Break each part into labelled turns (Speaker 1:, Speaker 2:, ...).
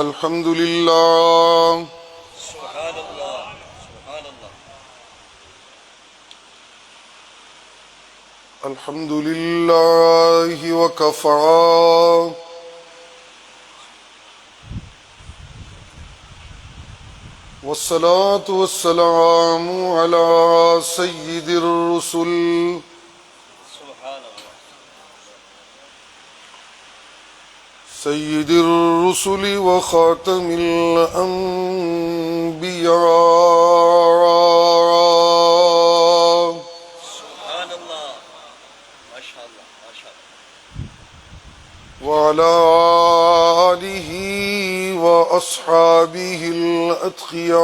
Speaker 1: الحمد لله
Speaker 2: سبحان اللہ سبحان اللہ
Speaker 1: الحمد لله وكفى والصلاة والسلام على سيد الرسل
Speaker 2: سبحان اللہ
Speaker 1: سيد الرسل وخاتم الأنبياء
Speaker 2: سبحان اللہ ماشاء اللہ ماشاء اللہ
Speaker 1: وعلى آله وأصحابه الأتقياء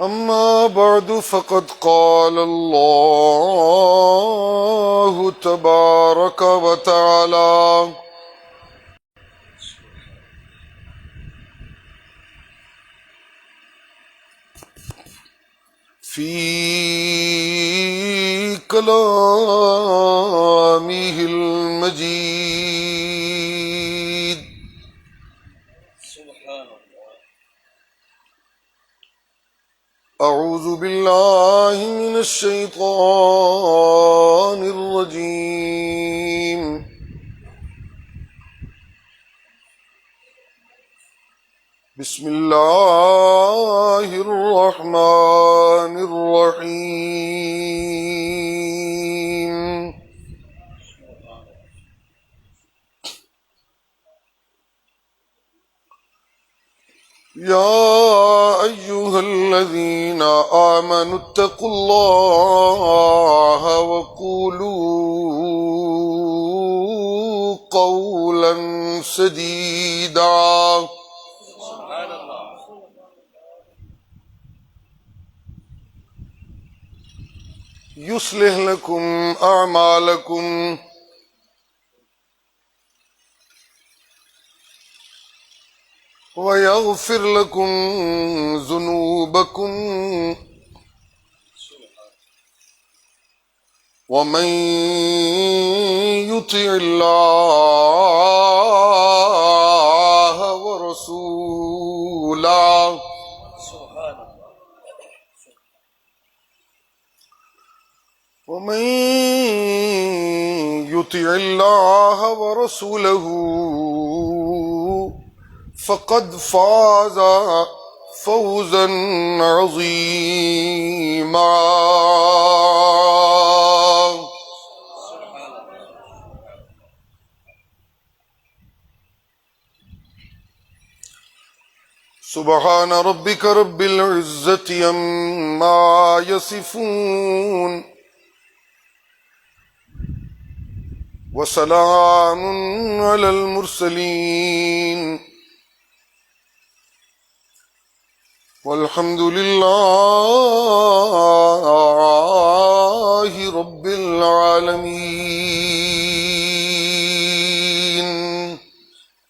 Speaker 1: أما بعد فقد قال الله تبارك وتعالى في كلامه المجيد
Speaker 2: سبحان اللہ
Speaker 1: أعوذ بالله من الشيطان الرجيم بسم الله الرحمن الرحيم يا أيها الذين آمنوا اتقوا الله وقولوا قولا سديدا
Speaker 2: سبحان اللہ
Speaker 1: يصلح لكم أعمالكم ويغفر لكم ذنوبكم ومن يطع الله ورسوله
Speaker 2: سبحان اللہ
Speaker 1: ومن يطع الله ورسوله فقد فاز فوزا عظيما سبحان ربك رب العزة عما يصفون وسلام على المرسلين والحمد لله رب العالمين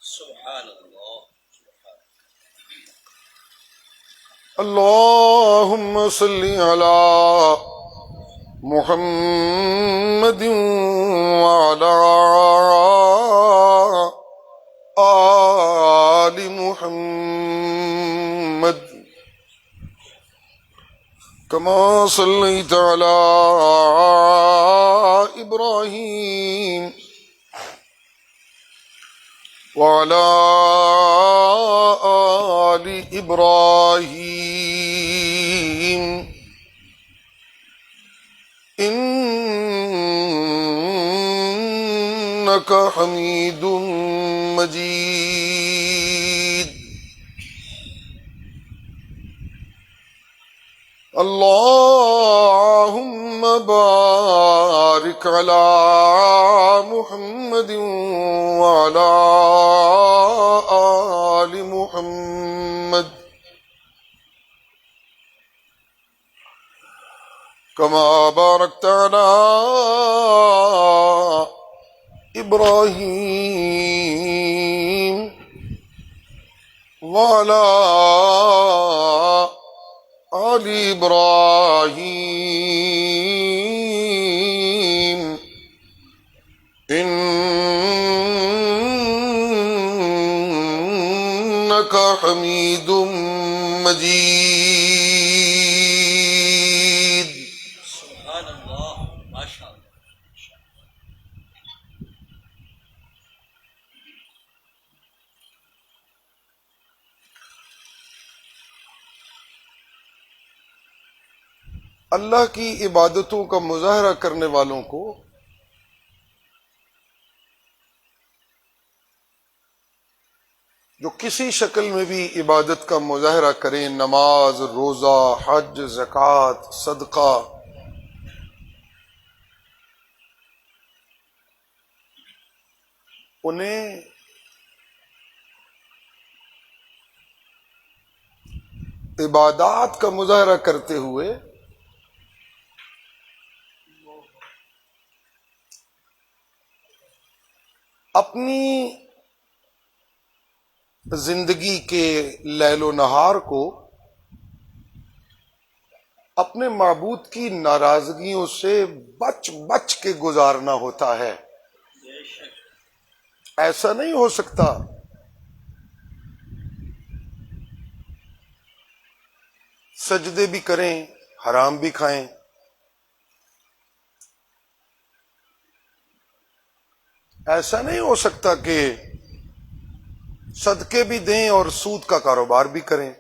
Speaker 2: سبحان اللہ
Speaker 1: اللهم صل على محمد وعلى آل محمد كما صليت على إبراهيم وعلى آل إبراهيم إنك حميد مجيد اللهم بارك على محمد وعلى آل محمد كما باركت على إبراهيم وعلى آل إبراهيم إنك حميد مجيد.
Speaker 2: سبحان اللہ. ماشاء اللہ.
Speaker 1: اللہ کی عبادتوں کا مظاہرہ کرنے والوں کو جو کسی شکل میں بھی عبادت کا مظاہرہ کریں، نماز، روزہ، حج، زکوٰۃ، صدقہ، انہیں عبادات کا مظاہرہ کرتے ہوئے اپنی زندگی کے لیل و نہار کو اپنے معبود کی ناراضگیوں سے بچ بچ کے گزارنا ہوتا ہے. ایسا نہیں ہو سکتا سجدے بھی کریں، حرام بھی کھائیں. ایسا نہیں ہو سکتا کہ صدقے بھی دیں اور سود کا کاروبار بھی کریں.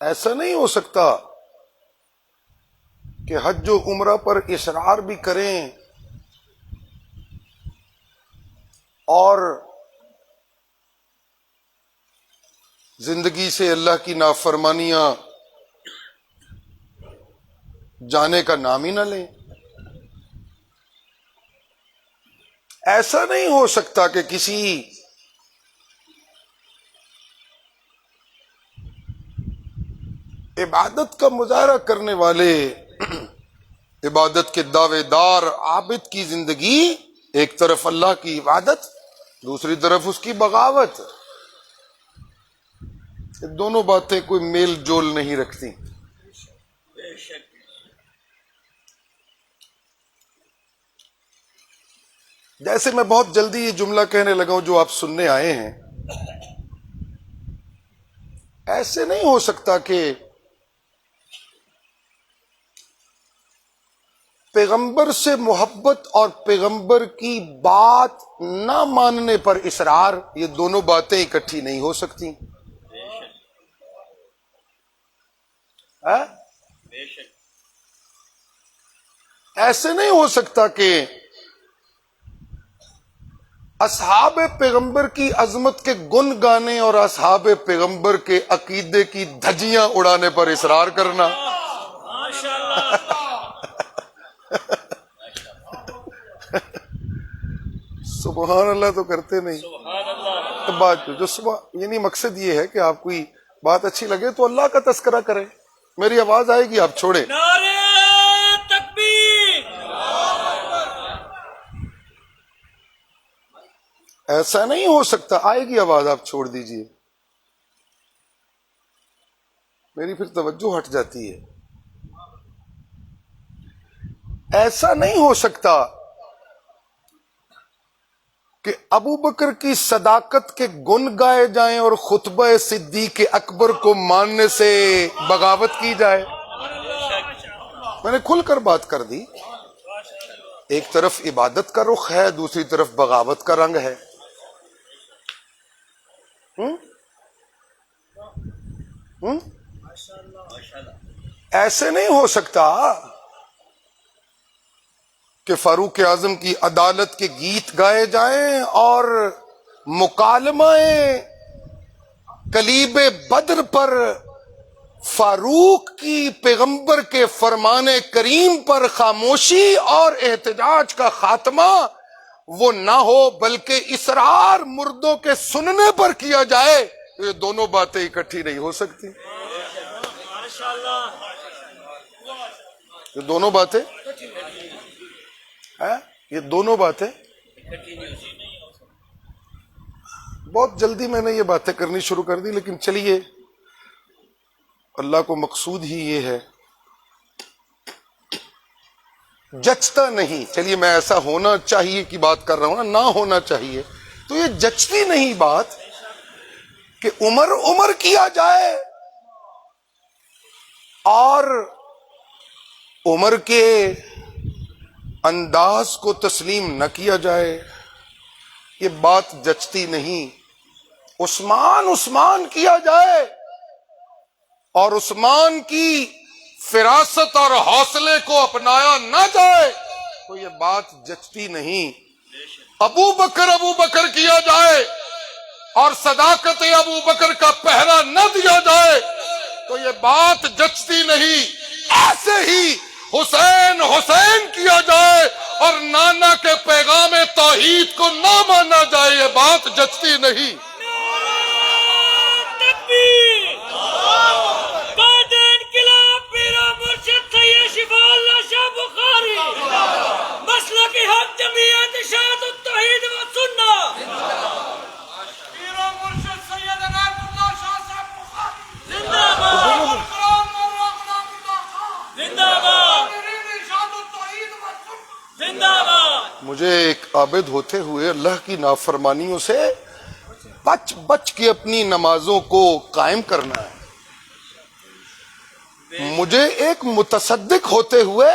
Speaker 1: ایسا نہیں ہو سکتا کہ حج و عمرہ پر اصرار بھی کریں اور زندگی سے اللہ کی نافرمانیاں جانے کا نام ہی نہ لیں. ایسا نہیں ہو سکتا کہ کسی عبادت کا مظاہرہ کرنے والے، عبادت کے دعوے دار عابد کی زندگی، ایک طرف اللہ کی عبادت، دوسری طرف اس کی بغاوت، یہ دونوں باتیں کوئی میل جول نہیں رکھتی.
Speaker 2: بے شک.
Speaker 1: جیسے میں بہت جلدی یہ جملہ کہنے لگا ہوں جو آپ سننے آئے ہیں، ایسے نہیں ہو سکتا کہ پیغمبر سے محبت اور پیغمبر کی بات نہ ماننے پر اصرار، یہ دونوں باتیں اکٹھی نہیں ہو سکتی.
Speaker 2: بے شک.
Speaker 1: ایسے نہیں ہو سکتا کہ اصحاب پیغمبر کی عظمت کے گن گانے اور اصحاب پیغمبر کے عقیدے کی دھجیاں اڑانے پر اصرار کرنا. سبحان اللہ تو کرتے نہیں. بات جو صبح یعنی مقصد یہ ہے کہ آپ کوئی بات اچھی لگے تو اللہ کا تذکرہ کریں. میری آواز آئے گی، آپ چھوڑیں.
Speaker 2: نعرہ تکبیر.
Speaker 1: ایسا نہیں ہو سکتا. آئے گی آواز، آپ چھوڑ دیجئے. میری پھر توجہ ہٹ جاتی ہے. ایسا نہیں ہو سکتا کہ ابو بکر کی صداقت کے گن گائے جائیں اور خطبہ صدیق اکبر کو ماننے سے بغاوت کی جائے. میں نے کھل کر بات کر دی. ایک طرف عبادت کا رخ ہے، دوسری طرف بغاوت کا رنگ ہے. ایسے نہیں ہو سکتا کہ فاروق اعظم کی عدالت کے گیت گائے جائیں اور مکالمہ کلیب بدر پر فاروق کی پیغمبر کے فرمان کریم پر خاموشی اور احتجاج کا خاتمہ وہ نہ ہو بلکہ اصرار مردوں کے سننے پر کیا جائے. یہ دونوں باتیں اکٹھی نہیں ہو سکتی. یہ دونوں باتیں بہت جلدی میں نے یہ باتیں کرنی شروع کر دی، لیکن چلیے، اللہ کو مقصود ہی یہ ہے، جچتا نہیں. چلیے میں ایسا ہونا چاہیے کی بات کر رہا ہوں نا، نہ ہونا چاہیے. تو یہ جچتی نہیں بات کہ عمر کیا جائے اور عمر کے انداز کو تسلیم نہ کیا جائے. یہ بات جچتی نہیں. عثمان کیا جائے اور عثمان کی فراست اور حوصلے کو اپنایا نہ جائے تو یہ بات جچتی نہیں. ابو بکر کیا جائے اور صداقت ابو بکر کا پہرا نہ دیا جائے تو یہ بات جچتی نہیں. ایسے ہی حسین کیا جائے اور نانا کے پیغام توحید کو نہ مانا جائے، یہ بات جچتی نہیں.
Speaker 2: تکبیر! قائد انقلاب پیرا مرشد سید شفاء اللہ شاہ بخاری، مسلک حق جمعیت اشاعت التوحید و سنہ، پیرا مرشد سید عنایت اللہ شاہ صاحب بخاری زندہ باد، زندہ باد، زندہ باد.
Speaker 1: مجھے ایک عابد ہوتے ہوئے اللہ کی نافرمانیوں سے بچ کے اپنی نمازوں کو قائم کرنا ہے. مجھے ایک متصدق ہوتے ہوئے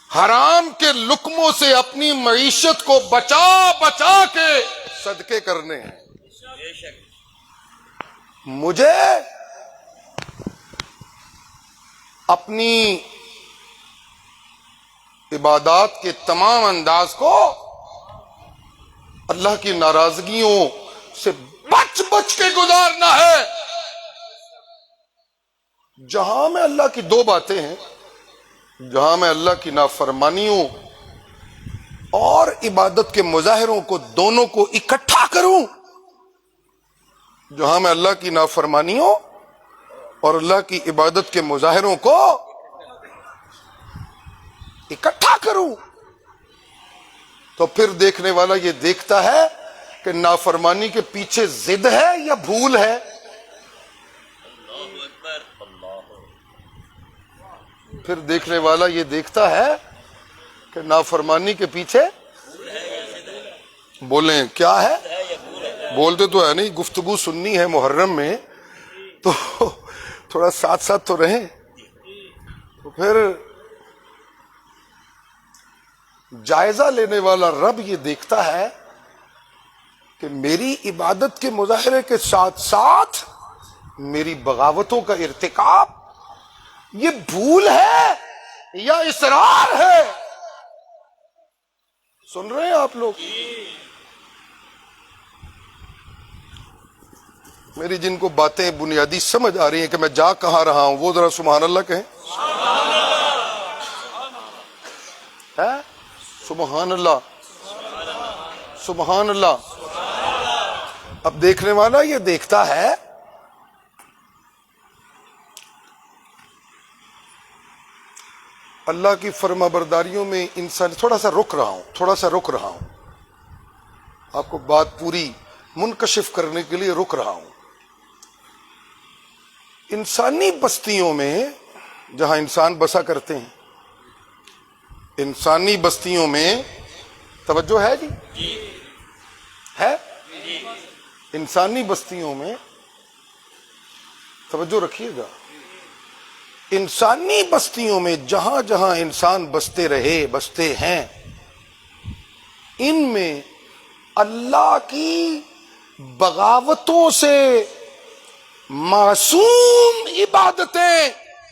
Speaker 1: حرام کے لقموں سے اپنی معیشت کو بچا کے صدقے کرنے ہیں. مجھے اپنی عبادات کے تمام انداز کو اللہ کی ناراضگیوں سے بچ کے گزارنا ہے. جہاں میں اللہ کی دو باتیں ہیں، جہاں میں اللہ کی نافرمانیوں اور عبادت کے مظاہروں کو دونوں کو اکٹھا کروں، جہاں میں اللہ کی نافرمانیوں اور اللہ کی عبادت کے مظاہروں کو اکٹھا کروں، تو پھر دیکھنے والا یہ دیکھتا ہے کہ نافرمانی کے پیچھے ضد ہے یا بھول ہے. پھر دیکھنے والا یہ دیکھتا ہے کہ نافرمانی کے پیچھے بولیں کیا ہے. بولتے تو ہے نہیں، گفتگو سننی ہے محرم میں تو تھوڑا ساتھ تو رہیں. تو پھر جائزہ لینے والا رب یہ دیکھتا ہے کہ میری عبادت کے مظاہرے کے ساتھ ساتھ میری بغاوتوں کا ارتکاب یہ بھول ہے یا اصرار ہے. سن رہے ہیں آپ لوگ؟ میری جن کو باتیں بنیادی سمجھ آ رہی ہیں کہ میں جا کہاں رہا ہوں وہ ذرا سبحان اللہ کہیں. سبحان اللہ، سبحان اللہ. اب دیکھنے والا یہ دیکھتا ہے اللہ کی فرما برداریوں میں انسان. تھوڑا سا رک رہا ہوں آپ کو بات پوری منکشف کرنے کے لیے رک رہا ہوں. انسانی بستیوں میں جہاں انسان بسا کرتے ہیں، انسانی بستیوں میں توجہ ہے جی؟ ہے انسانی بستیوں میں توجہ رکھیے گا. انسانی بستیوں میں جہاں جہاں انسان بستے ہیں، ان میں اللہ کی بغاوتوں سے معصوم عبادتیں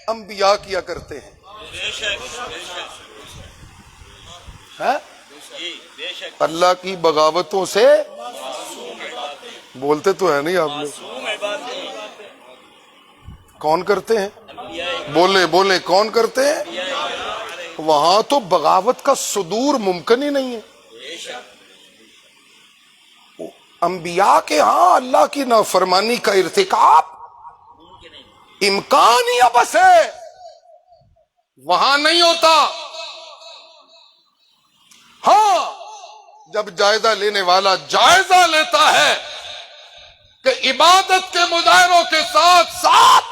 Speaker 1: انبیاء کیا کرتے ہیں. اللہ کی بغاوتوں سے بولتے تو ہے نہیں آپ لوگ. کون کرتے ہیں؟ بولے کون کرتے ہیں؟ وہاں تو بغاوت کا صدور ممکن ہی نہیں ہے. انبیاء کے ہاں اللہ کی نافرمانی کا ارتکاب امکان ہی بس ہے، وہاں نہیں ہوتا. ہاں جب جائزہ لینے والا جائزہ لیتا ہے کہ عبادت کے مظاہروں کے ساتھ ساتھ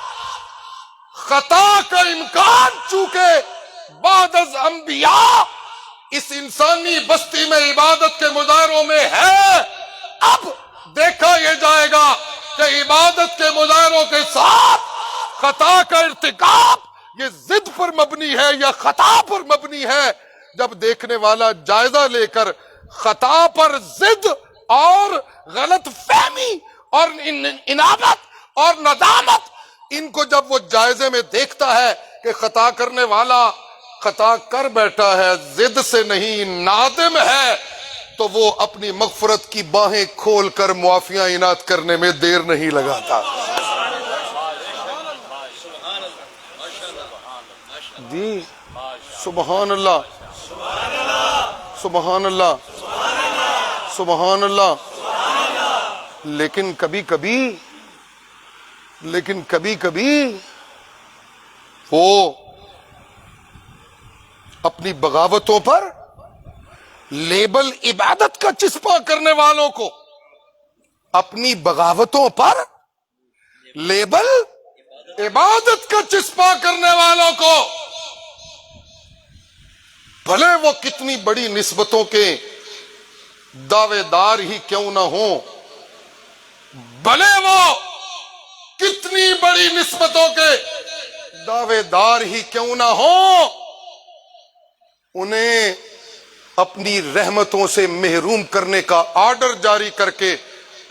Speaker 1: خطا کا امکان چونکہ بعد از انبیاء اس انسانی بستی میں عبادت کے مظاہروں میں ہے، اب دیکھا یہ جائے گا کہ عبادت کے مظاہروں کے ساتھ خطا کا ارتکاب یہ ضد پر مبنی ہے یا خطا پر مبنی ہے۔ جب دیکھنے والا جائزہ لے کر خطا پر ضد اور غلط فہمی اور انابت اور ندامت ان کو جب وہ جائزے میں دیکھتا ہے کہ خطا کرنے والا خطا کر بیٹھا ہے، ضد سے نہیں نادم ہے، تو وہ اپنی مغفرت کی باہیں کھول کر معافیاں عنایت کرنے میں دیر نہیں لگاتا۔ جی سبحان اللہ، سبحان اللہ، سبحان اللہ۔ لیکن کبھی کبھی وہ اپنی بغاوتوں پر لیبل عبادت کا چسپاں کرنے والوں کو، اپنی بغاوتوں پر لیبل عبادت کا چسپاں کرنے والوں کو، بھلے وہ کتنی بڑی نسبتوں کے دعوے دار ہی کیوں نہ ہوں، بھلے وہ کتنی بڑی نسبتوں کے دعوے دار ہی کیوں نہ ہوں، انہیں اپنی رحمتوں سے محروم کرنے کا آرڈر جاری کر کے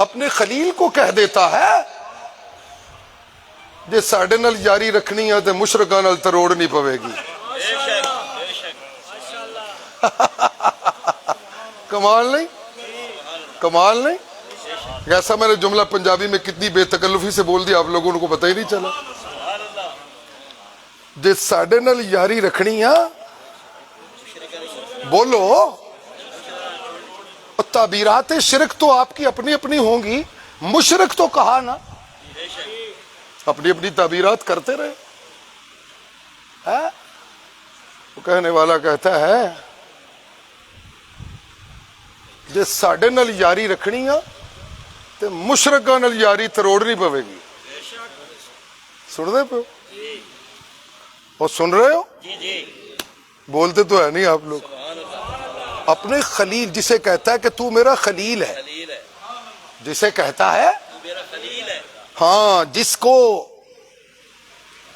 Speaker 1: اپنے خلیل کو کہہ دیتا ہے جے ساڈے نال یاری رکھنی ہے تے مشرکاں نال تروڑ نہیں پوے گی۔ کمال نہیں، کمال نہیں۔ ایسا میں نے جملہ پنجابی میں کتنی بے تکلفی سے بول دیا، آپ لوگوں کو پتہ ہی نہیں چلا۔ جے ساڈے نال یاری رکھنی ہے بولو، تعبیرات شرک تو آپ کی اپنی اپنی ہوں گی، مشرک تو کہا نا، اپنی اپنی تعبیرات کرتے رہے۔ وہ کہنے والا کہتا ہے جے ساڈے نال یاری رکھنی ہے تے مشرکاں نال یاری تروڑنی پوے گی۔ سن دے پہ اور سن رہے ہو، بولتے تو ہے نہیں آپ لوگ۔ اپنے خلیل جسے کہتا ہے کہ تو میرا خلیل ہے، جسے کہتا ہے ہاں، جس کو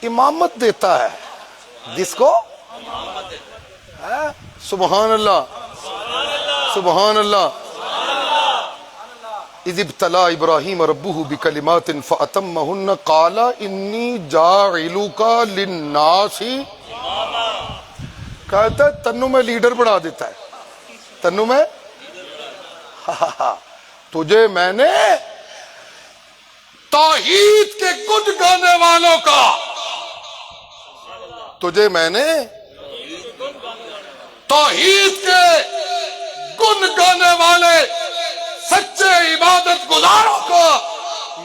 Speaker 1: امامت دیتا ہے، جس کو سبحان اللہ، سبحان اللہ۔ اذ ابتلى ابراہیم ربہ بکلمات فاتمہن قال انی جاعلک للناس، کہتا ہے تنو میں لیڈر بنا دیتا ہے، تنو میں تجھے میں نے توحید کے گن گانے والوں کا، تجھے میں نے توحید کے گن گانے والے سچے عبادت گزاروں کو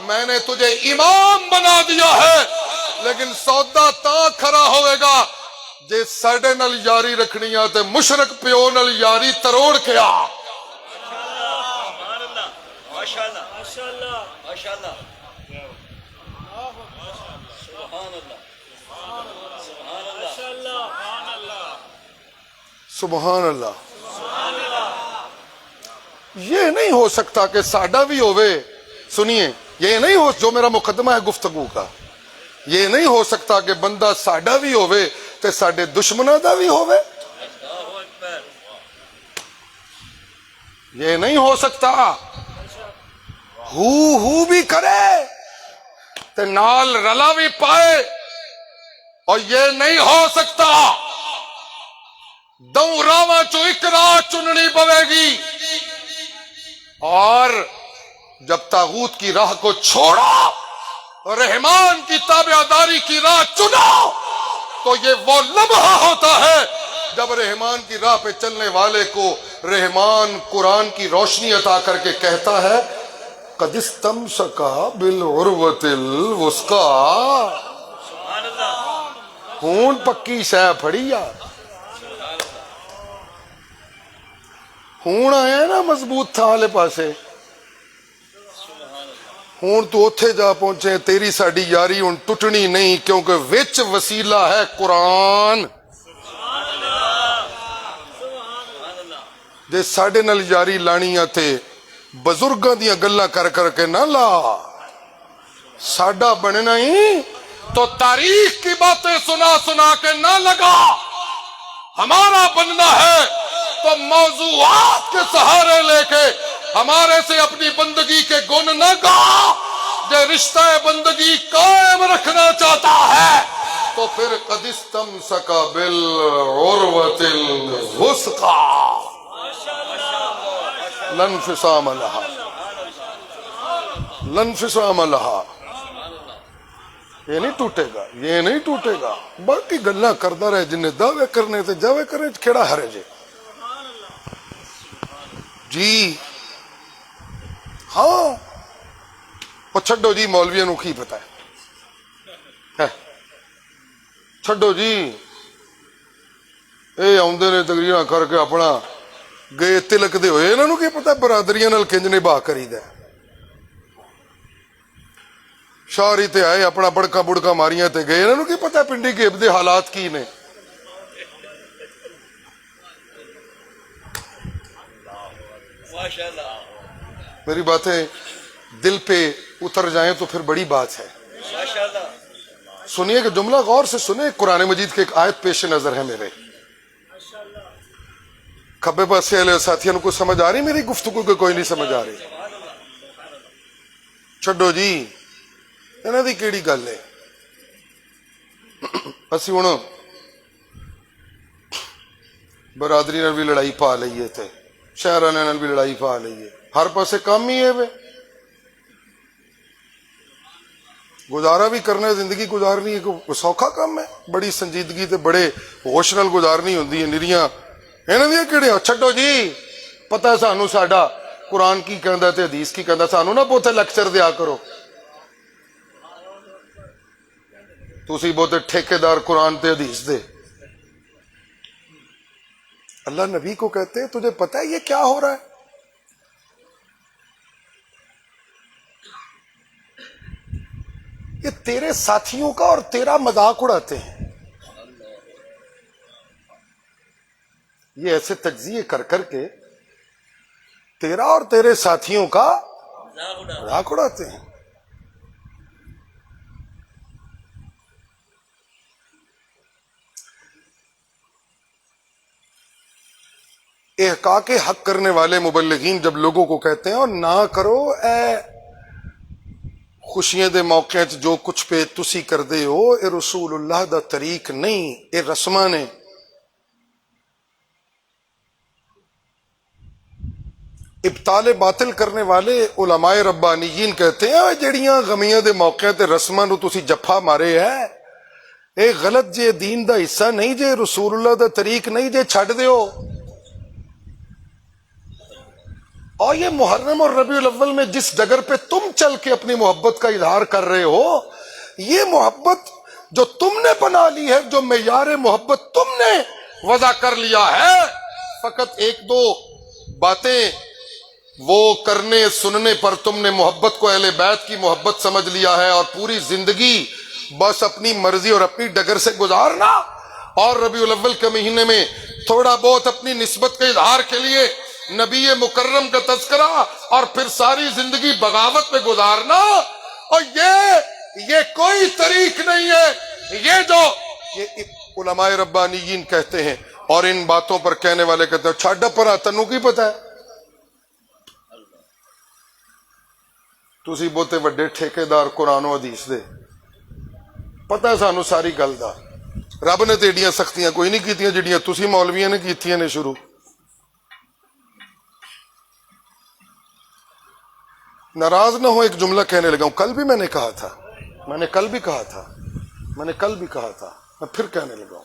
Speaker 1: میں نے تجھے امام بنا دیا ہے، لیکن سودا تاں کھڑا ہوئے گا جے ساڈے نال یاری رکھنی ہے تے مشرک پیو نال یاری تروڑ کے آ۔ سبحان اللہ۔ یہ نہیں ہو سکتا کہ ساڈا بھی ہوئے، سنیے، یہ نہیں ہو، جو میرا مقدمہ ہے گفتگو کا، یہ نہیں ہو سکتا کہ بندہ ساڈا بھی ہوئے تے ساڈے دشمنوں دا بھی ہوئے، یہ نہیں ہو سکتا۔ ہو بھی کرے تے نال رلا بھی پائے، اور یہ نہیں ہو سکتا دو راواں چو ایک راہ چننی پوے گی، اور جب طاغوت کی راہ کو چھوڑا رحمان کی تابعداری کی راہ چنو، تو یہ وہ لمحہ ہوتا ہے جب رحمان کی راہ پہ چلنے والے کو رحمان قرآن کی روشنی عطا کر کے کہتا ہے قد استمسک بالعروۃ الوثقی، ہون پکی شے پھڑی آ، ہون آیا نا مضبوط تھا والے پاسے, ہون تو اوتھے جا پہنچے. تیری ساڈی یاری ہن ٹوٹنی نہیں, کیونکہ وچ وسیلہ ہے قرآن. جے ساڈے نال یاری لانی تے بزرگاں دیاں گلاں کر کر کے نہ لا, ساڈا بننا ہی تو تاریخ کی باتیں سنا سنا کے نہ لگا. ہمارا بننا ہے تو موضوعات کے سہارے لے کے ہمارے سے اپنی بندگی کے گن نہ گا. جو رشتہ بندگی قائم رکھنا چاہتا ہے تو پھر قد استمسک بالعروۃ الوثقی لا انفصام لها, لا انفصام لها. یہ نہیں ٹوٹے گا, یہ نہیں ٹوٹے گا. باقی گلاں کردا رہے, جن نے دعوے کرنے تے جاوے کرے, کیڑا حرج ہے جی. ہاں وہ چھڈو جی, مولویاں نو کی پتہ ہے, چھڈو جی. اے آوندے نے تقریراں کر کے اپنا گئے تلک دے ہوئے, انہاں نو کی پتہ برادریاں نال کنج نبھا کریدا ہے. شہری تے آئے اپنا بڑکا بڑکا ماریاں تے گئے, انہاں نو کی پتہ پنڈی گیب دے حالات کی نے. میری باتیں دل پہ اتر جائیں تو پھر بڑی بات ہے. سنیے کہ جملہ غور سے سنیں, قرآن مجید کی ایک آیت پیش نظر ہے میرے. کھبے پاسے والے ساتھیوں کو سمجھ آ رہی میری گفتگو کو؟ کوئی نہیں سمجھ آ رہی. چھڈو جی, انہاں دی کیڑی گل ہے. اسی ہن برادری نال بھی لڑائی پا لئیے تے شہر والے نال بھی لڑائی پا لئیے, ہر پاسے کام ہی ہے وے. گزارا بھی کرنا, زندگی گزارنی ہے کوئی سوکھا کام ہے؟ بڑی سنجیدگی تے بڑے ہوش نال گزارنی ہوندی ہے. نریاں انہاں دی کیڑے. چھڈو جی, پتہ سانو ساڈا قرآن کی کہندا تے حدیث کی کہندا, سانو نہ بہتے لیکچر دیا کرو. تسی بہتے ٹھیکیدار قرآن تے حدیث دے. اللہ نبی کو کہتے ہیں تجھے پتہ ہے یہ کیا ہو رہا ہے؟ یہ تیرے ساتھیوں کا اور تیرا مذاق اڑاتے ہیں. یہ ایسے تجزیے کر کر کے تیرا اور تیرے ساتھیوں کا مذاق اڑاتے ہیں. احقاق حق کرنے والے مبلغین جب لوگوں کو کہتے ہیں اور نہ کرو اے خوشیاں دے موقع جو کچھ پہ تسی کر دے ہو, اے رسول اللہ دا طریق نہیں, اے رسماں نے. ابطال باطل کرنے والے علماء ربانیین کہتے ہیں جڑیاں غمیاں دے موقع تے رسماں نو تسی جفا مارے ہے, اے غلط جے دین دا حصہ نہیں, جے رسول اللہ دا طریق نہیں, جے چھڈ دیو. اور یہ محرم اور ربیع الاول میں جس ڈگر پہ تم چل کے اپنی محبت کا اظہار کر رہے ہو, یہ محبت جو تم نے بنا لی ہے, جو معیار محبت تم نے وضع کر لیا ہے, فقط ایک دو باتیں وہ کرنے سننے پر تم نے محبت کو اہل بیت کی محبت سمجھ لیا ہے, اور پوری زندگی بس اپنی مرضی اور اپنی ڈگر سے گزارنا, اور ربیع الاول کے مہینے میں تھوڑا بہت اپنی نسبت کے اظہار کے لیے نبی مکرم کا تذکرہ, اور پھر ساری زندگی بغاوت میں گزارنا. اور یہ کوئی طریق نہیں ہے. یہ جو یہ علماء ربانیین کہتے ہیں, اور ان باتوں پر کہنے والے کہتے ہیں چھاڑا پر تنو کی پتہ ہے, تسی بہتے وڈے ٹھیکیدار قرآن و حدیث دے, پتہ ہے سانو ساری گل دا. رب نے تے ایڈیاں سختیاں کوئی نہیں کیتیاں جڑیاں تسی مولویاں نے کیتیاں نے شروع. ناراض نہ ہو, ایک جملہ کہنے لگا ہوں, کل بھی میں نے کہا تھا, میں نے کل بھی کہا تھا, میں پھر کہنے لگا ہوں.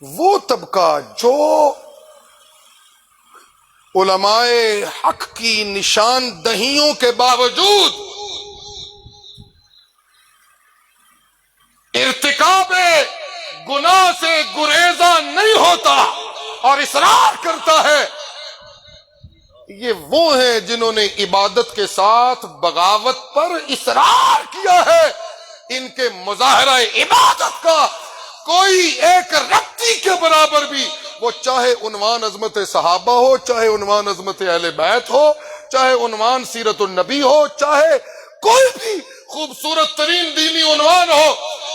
Speaker 1: وہ طبقہ جو علماء حق کی نشاندہیوں کے باوجود ارتکاب گناہ سے گریزاں نہیں ہوتا, اور اصرار کرتا ہے، یہ وہ ہیں جنہوں نے عبادت کے ساتھ بغاوت پر اصرار کیا ہے۔ ان کے مظاہرہ عبادت کا کوئی ایک رتی کے برابر بھی، وہ چاہے عنوان عظمت صحابہ ہو، چاہے عنوان عظمت اہل بیت ہو، چاہے عنوان سیرت النبی ہو، چاہے کوئی بھی خوبصورت ترین دینی عنوان ہو،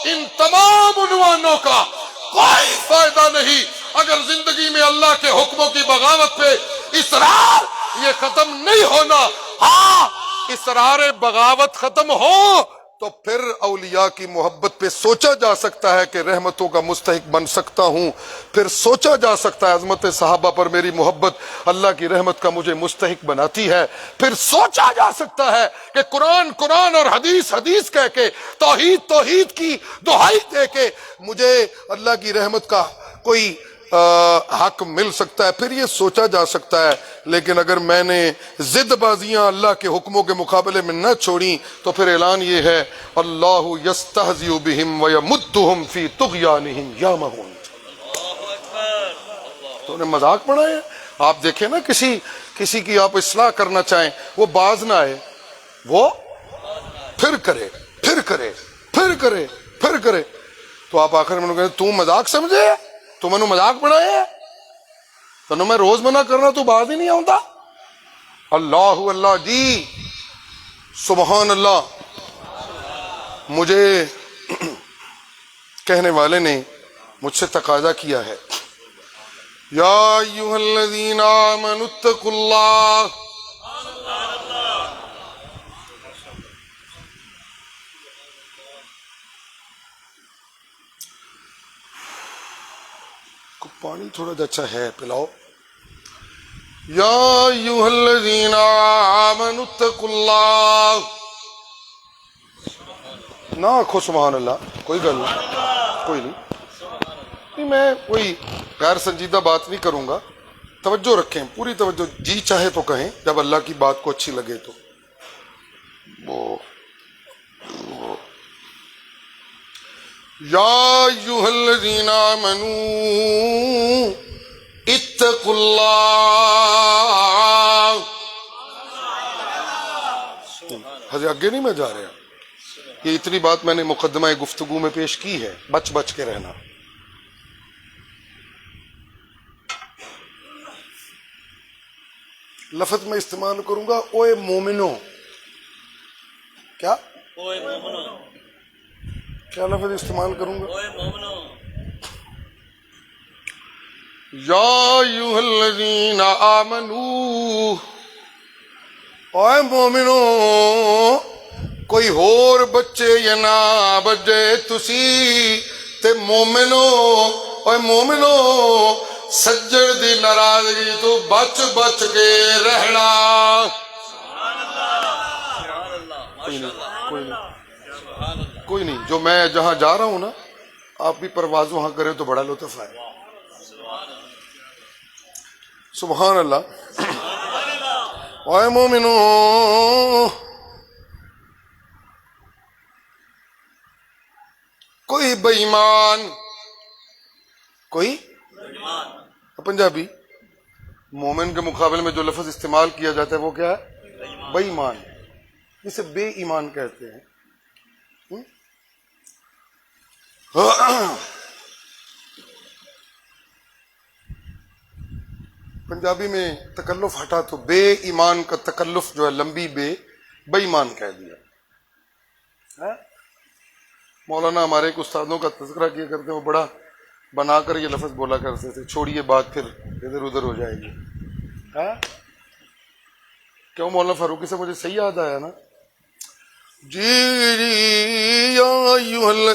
Speaker 1: ان تمام عنوانوں کا کوئی فائدہ نہیں اگر زندگی میں اللہ کے حکموں کی بغاوت پہ اصرار یہ ختم نہیں ہونا۔ ہاں، اصرار بغاوت ختم ہو تو پھر اولیاء کی محبت پہ سوچا جا سکتا ہے کہ رحمتوں کا مستحق بن سکتا ہوں، پھر سوچا جا سکتا ہے عظمت صحابہ پر میری محبت اللہ کی رحمت کا مجھے مستحق بناتی ہے، پھر سوچا جا سکتا ہے کہ قرآن قرآن اور حدیث حدیث کہہ کے، توحید توحید کی دہائی دے کے مجھے اللہ کی رحمت کا کوئی حق مل سکتا ہے، پھر یہ سوچا جا سکتا ہے۔ لیکن اگر میں نے ضد بازیاں اللہ کے حکموں کے مقابلے میں نہ چھوڑی تو پھر اعلان یہ ہے، اللہ یستہزئ بہم ویمدہم فی طغیانہم یعمہون۔ تو انہیں مذاق بنایا۔ آپ دیکھیں نا، کسی کی آپ اصلاح کرنا چاہیں، وہ باز نہ آئے، وہ پھر کرے پھر کرے پھر کرے پھر کرے، تو آپ آخر میں کہیں تو مذاق سمجھے، تو میں نے مذاق بنایا ہے، تو میں روز منع کرنا تو باز ہی نہیں آتا۔ اللہ اللہ جی، سبحان اللہ۔ مجھے کہنے والے نے مجھ سے تقاضا کیا ہے، یا ایھا الذین آمنوا اتقوا اللہ، پانی تھوڑا جا اچھا ہے پلاؤ۔ یا ایھا الذین آمنوا اتقوا اللہ، نہ آکھو سبحان اللہ، کوئی گل نہیں، کوئی نہیں، میں کوئی غیر سنجیدہ بات نہیں کروں گا، توجہ رکھیں، پوری توجہ، جی چاہے تو کہیں جب اللہ کی بات کو اچھی لگے تو۔ یا ایھا الذین آمنوا اتقوا اللہ، حضرت آگے نہیں میں جا رہا، یہ اتنی بات میں نے مقدمہ گفتگو میں پیش کی ہے، بچ بچ کے رہنا۔ لفظ میں استعمال کروں گا، اوے مومنو، کیا کیا لفظ استعمال کروں گا؟ یا ایھا الذین آمنو، اوے مومنو، کوئی ہور بچے یا نہ بجے تسی تے مومنو، اوے مومنو، سجڑ دی ناراضگی تو بچ بچ کے رہنا۔ کوئی نہیں، جو میں جہاں جا رہا ہوں نا، آپ بھی پرواز وہاں کریں تو بڑا لطف ہے۔ سبحان اللہ۔ اے مومنو، کوئی بے ایمان، کوئی پنجابی مومن کے مقابلے میں جو لفظ استعمال کیا جاتا ہے وہ کیا ہے؟ بے ایمان، اسے بے ایمان کہتے ہیں۔ پنجابی میں تکلف ہٹا تو بے ایمان کا تکلف جو ہے لمبی بے ایمان کہہ دیا۔ مولانا ہمارے ایک استادوں کا تذکرہ کیا کرتے ہیں، وہ بڑا بنا کر یہ لفظ بولا کرتے تھے، چھوڑیے بات پھر ادھر ادھر ہو جائے گی۔ کیوں مولانا فاروقی سے مجھے صحیح یاد آیا نا جی۔ یا ایھا،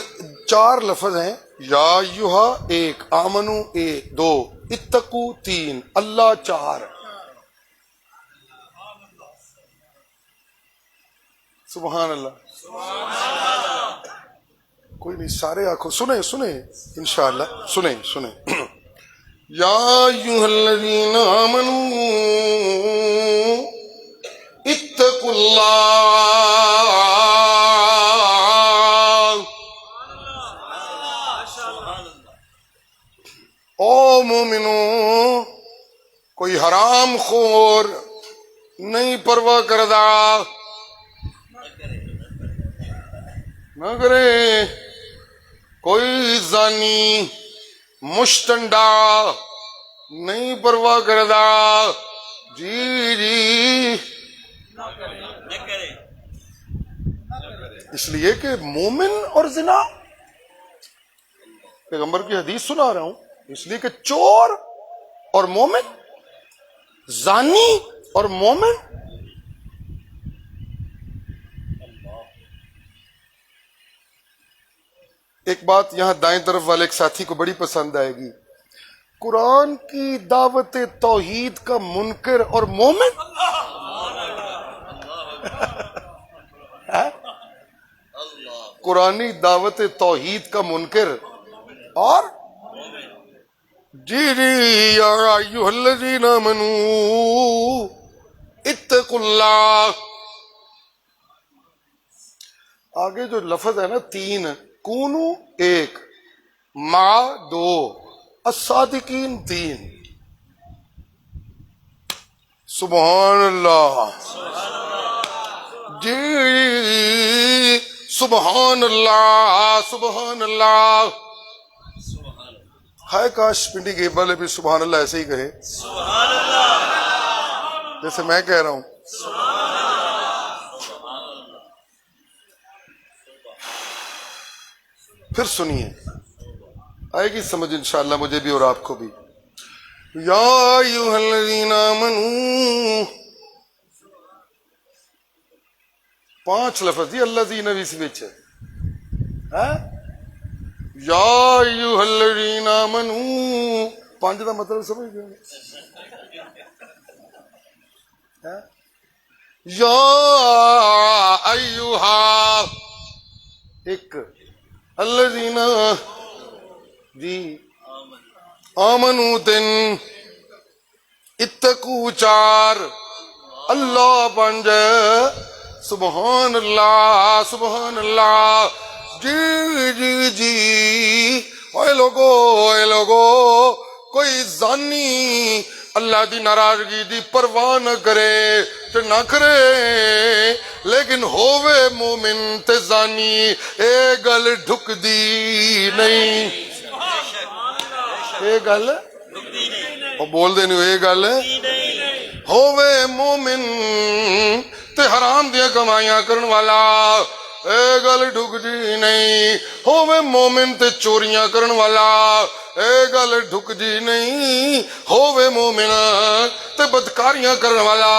Speaker 1: چار لفظ ہیں، یا ایھا ایک، آمنو ایک، دو، اتقو تین، اللہ چار۔ سبحان اللہ۔ کوئی نہیں، سارے آنکھوں سنیں سنیں انشاءاللہ، سنیں۔ یا ایھا الذین آمنوا اتقوا اللہ، او مومنو، حرام خور نہیں پرواہ کردہ نہ کرے، کوئی زانی مشتنڈا نہیں پرواہ کردہ، جی جی، اس لیے کہ مومن اور زنا، پیغمبر کی حدیث سنا رہا ہوں، اس لیے کہ چور اور مومن، زانی اور مومن، ایک بات یہاں دائیں طرف والے ایک ساتھی کو بڑی پسند آئے گی، قرآن کی دعوت توحید کا منکر اور مومن، قرآنی دعوت توحید کا منکر اور جی جی، یا ایھا الذین آمنوا اتقوا اللہ، آگے جو لفظ ہے نا تین، کونو ایک، ما دو، الصادقین تین، سبحان اللہ، جی سبحان اللہ، سبحان اللہ، ہائے کاش پنڈی گیب والے بھی سبحان اللہ ایسے ہی کہے جیسے میں کہہ رہا ہوں۔ پھر سنیے، آئے گی سمجھ انشاءاللہ مجھے بھی اور آپ کو بھی۔ یا ایھا الذین آمنوا، 5 لفظ یہ الذین بھی اس وچ ہے، یا ایھا الذین آمنوا، 5 کا مطلب سمجھ گئے؟ یا ایھا ایک، الذین جی آمنوا 3، اتقوا 4، اللہ 5، سبحان اللہ، سبحان اللہ، جی جی جی، اے لوگو کوئی زانی اللہ دی ناراضگی دی پرواہ نہ کرے تے نہ کرے، لیکن ہووے مومن تے زانی، اے گل ڈھک دی نہیں، اے گل او بول دے نہیں، اے گل ہووے مومن تے حرام دیا کمائیاں کرن والا، اے گل ڈھک دی نہیں، ہووے مومن تے چوریاں کرن والا، اے گل ڈھک دی نہیں، ہووے مومن تے بدکاریاں کرن والا،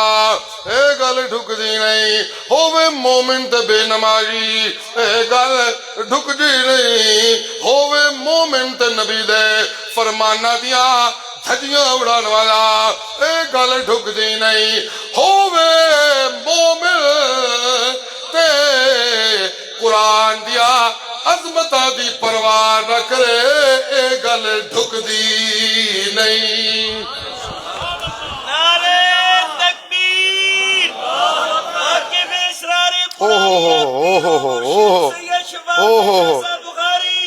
Speaker 1: اے گل ڈھک دی نہیں، ہووے مومن تے بے نمازی، اے گل ڈھک دی نہیں، ہووے مومن تے نبی دے فرمانا دیا دھجیاں اڑان والا، اے گل ڈھک دی نہیں، ہووے مومن تے قرآن دیا عظمتہ دی پرواہ نہ کرے، اے گل ڈھک دی نہیں۔
Speaker 2: نعرہ تکبیر، حاکم اسرار بخاری،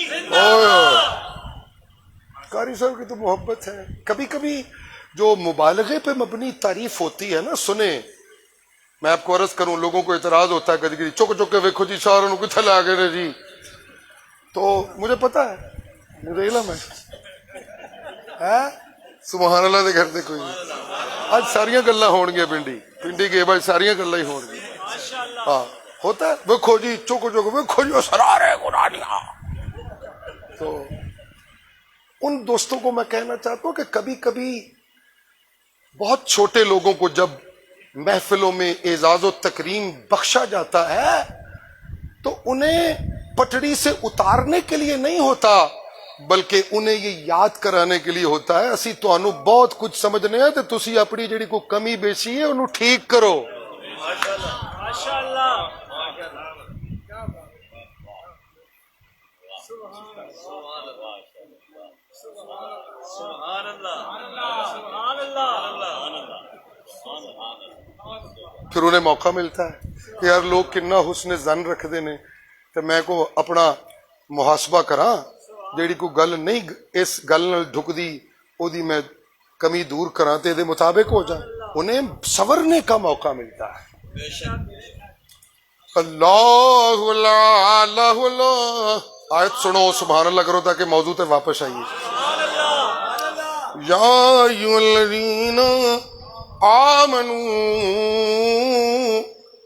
Speaker 1: قاری صاحب کی تو محبت ہے۔ کبھی کبھی جو مبالغے پہ مبنی تعریف ہوتی ہے نا، سنیں میں آپ کو عرض کروں، لوگوں کو اعتراض ہوتا ہے کبھی کبھی، چک چک کے ویکھو جی ساروں کو کتھے لے گئے جی، تو مجھے پتا ہے، مجھے علم ہے، سبحان اللہ دے گھر دے کوئی نہیں، آج ساریاں گلاں ہون گیا پنڈی کے بعد ساریاں گلاں ہی ہون گیا، ہاں ہوتا ہے، ویکھو جی چک چک ویکھو جی اسرار قرآنیہ۔ تو ان دوستوں کو میں کہنا چاہتا ہوں کہ کبھی کبھی بہت چھوٹے لوگوں کو جب محفلوں میں اعزاز و تکریم بخشا جاتا ہے تو انہیں پٹڑی سے اتارنے کے لیے نہیں ہوتا، بلکہ انہیں یہ یاد کرانے کے لیے ہوتا ہے اسی تانوں بہت کچھ سمجھنے ہیں، تے تسی اپنی جڑی کوئی کمی بیشی ہے انہوں ٹھیک کرو۔
Speaker 2: ماشاءاللہ، سبحان اللہ، سبحان اللہ،
Speaker 1: پھر انہیں موقع ملتا ہے کہ یار لوگ کنا حسن زن رکھ دے نے، تے میں کو اپنا محاسبہ کراں، جیڑی کوئی گل نہیں اس گل نال ڈھک دی او دی میں کمی دور کراتے دے مطابق ہو جائیں، انہیں سنورنے کا موقع ملتا ہے. اللہ اللہ اللہ اللہ. آیت سنو، سبحان اللہ کرو تاکہ موضوع تے واپس آئیے. یا ایھا الذین آمنوا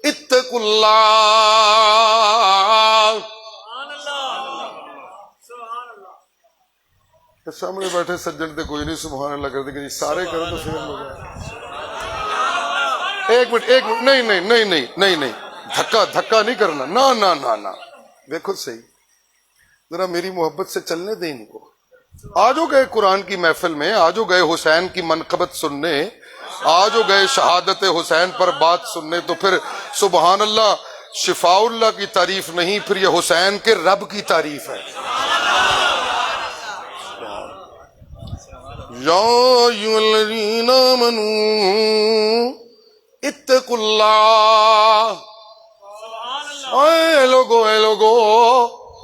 Speaker 1: اتقوا اللہ. سامنے بیٹھے سجن تے کوئی نہیں سبحان اللہ کرتے کہ جی سارے کرو تو پھر ہو جائے. ایک منٹ نہیں دھکا نہیں کرنا. نہ دیکھو صحیح، ذرا میری محبت سے چلنے دیں ان کو. آج ہو گئے قرآن کی محفل میں، آج ہو گئے حسین کی منقبت سننے، آج ہو گئے شہادت حسین پر بات سننے، تو پھر سبحان اللہ شفاء اللہ کی تعریف نہیں، پھر یہ حسین کے رب کی تعریف ہے. یا ایھا الذین آمنوا اتقوا اللہ. اے لوگو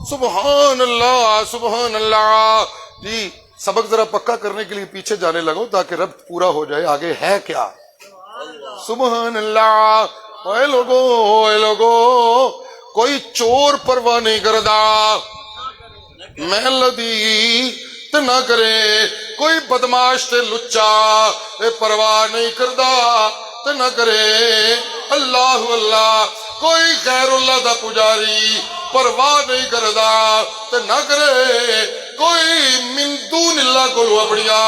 Speaker 1: سبحان اللہ. جی سبق ذرا پکا کرنے کے لیے پیچھے جانے لگو تاکہ ربط پورا ہو جائے. آگے ہے کیا؟ سبحان اللہ. اے لوگو کوئی چور پرواہ نہیں کردا، محلدی تے نہ کرے. کوئی بدماش تے لچا اے پرواہ نہیں کردا تے نہ کرے. اللہ کوئی غیر اللہ دا پجاری پرواہ نہیں کردا تے نہ کرے. کوئی من دون اللہ کو اپنیا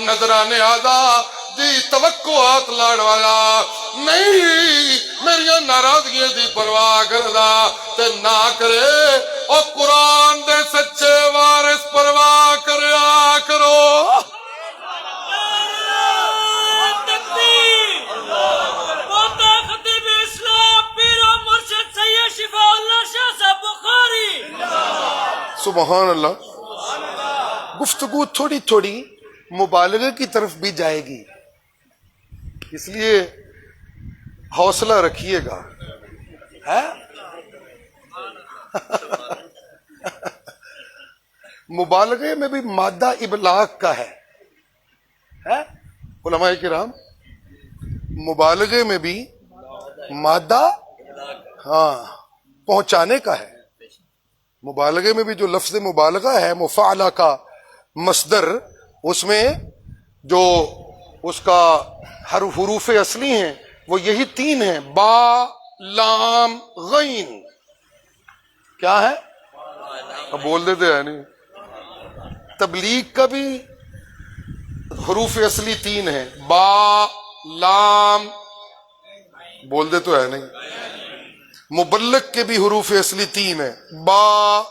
Speaker 1: نظرانے آدھا دی توقعات لاڑ والا نہیں، میری ناراضگیاں دی پرواہ کردا تے نہ کرے. او قرآن دے سچے وارث پرواہ کریا کرو. سبحان اللہ. گفتگو تھوڑی تھوڑی مبالغے کی طرف بھی جائے گی، اس لیے حوصلہ رکھیے گا. مبالغے میں بھی مادہ ابلاغ کا ہے. علماء کرام مبالغے میں بھی مادہ پہنچانے کا ہے. مبالغے میں بھی جو لفظ مبالغہ ہے مفاعلہ کا مصدر، اس میں جو اس کا حروف اصلی ہیں وہ یہی 3 ہیں، با لام غین. کیا ہے؟ اب بول دیتے ہیں نہیں. تبلیغ کا بھی حروف اصلی 3 ہیں، با لام، بول دے تو ہے نہیں. مبلغ کے بھی حروف اصلی 3 ہیں، با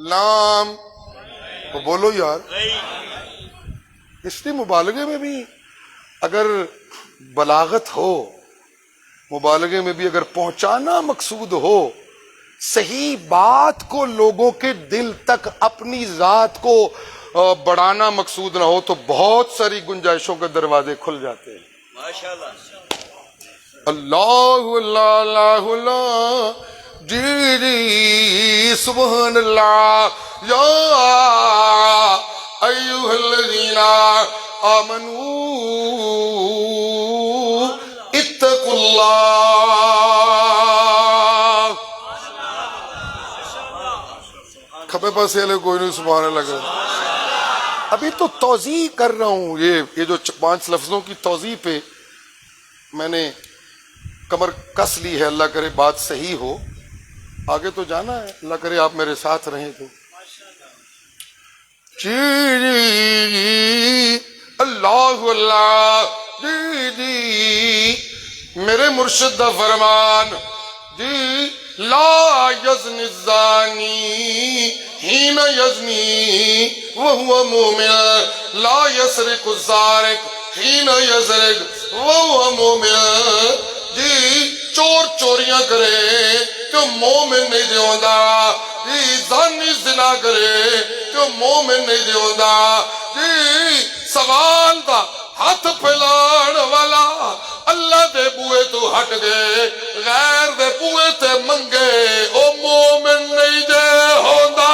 Speaker 1: لام. تو بولو یار. اس لیے مبالغے میں بھی اگر بلاغت ہو، مبالغے میں بھی اگر پہنچانا مقصود ہو، صحیح بات کو لوگوں کے دل تک اپنی ذات کو بڑھانا مقصود نہ ہو، تو بہت ساری گنجائشوں کے دروازے کھل جاتے ہیں. اللہ اللہ اللہ. جی سبحان اللہ. یا ایھا الذین آمنوا اتقوا اللہ. کھپے پاسے والے کوئی نہیں سبحان اللہ کر. ابھی تو توضیح کر رہا ہوں. یہ جو 5 لفظوں کی توضیح پہ میں نے کمر کس لی ہے. اللہ کرے بات صحیح ہو. آگے تو جانا ہے، اللہ کرے آپ میرے ساتھ رہیں تو. جی اللہ اللہ. جی میرے مرشد دا فرمان، جی لا یزنی الزانی حین یزنی وہو مومن، لا یسرق السارق حین یسرق وہو مومن. جی چور چوریاں کرے تو مومن نہیں دیوندا. جی زانی زنا کرے تو مومن نہیں دیوندا. جی سوال دا ہاتھ پھیلان والا اللہ دے بوئے تو ہٹ گئے، غیر دے بوئے تے منگے، او مومن نہیں دے ہوندا.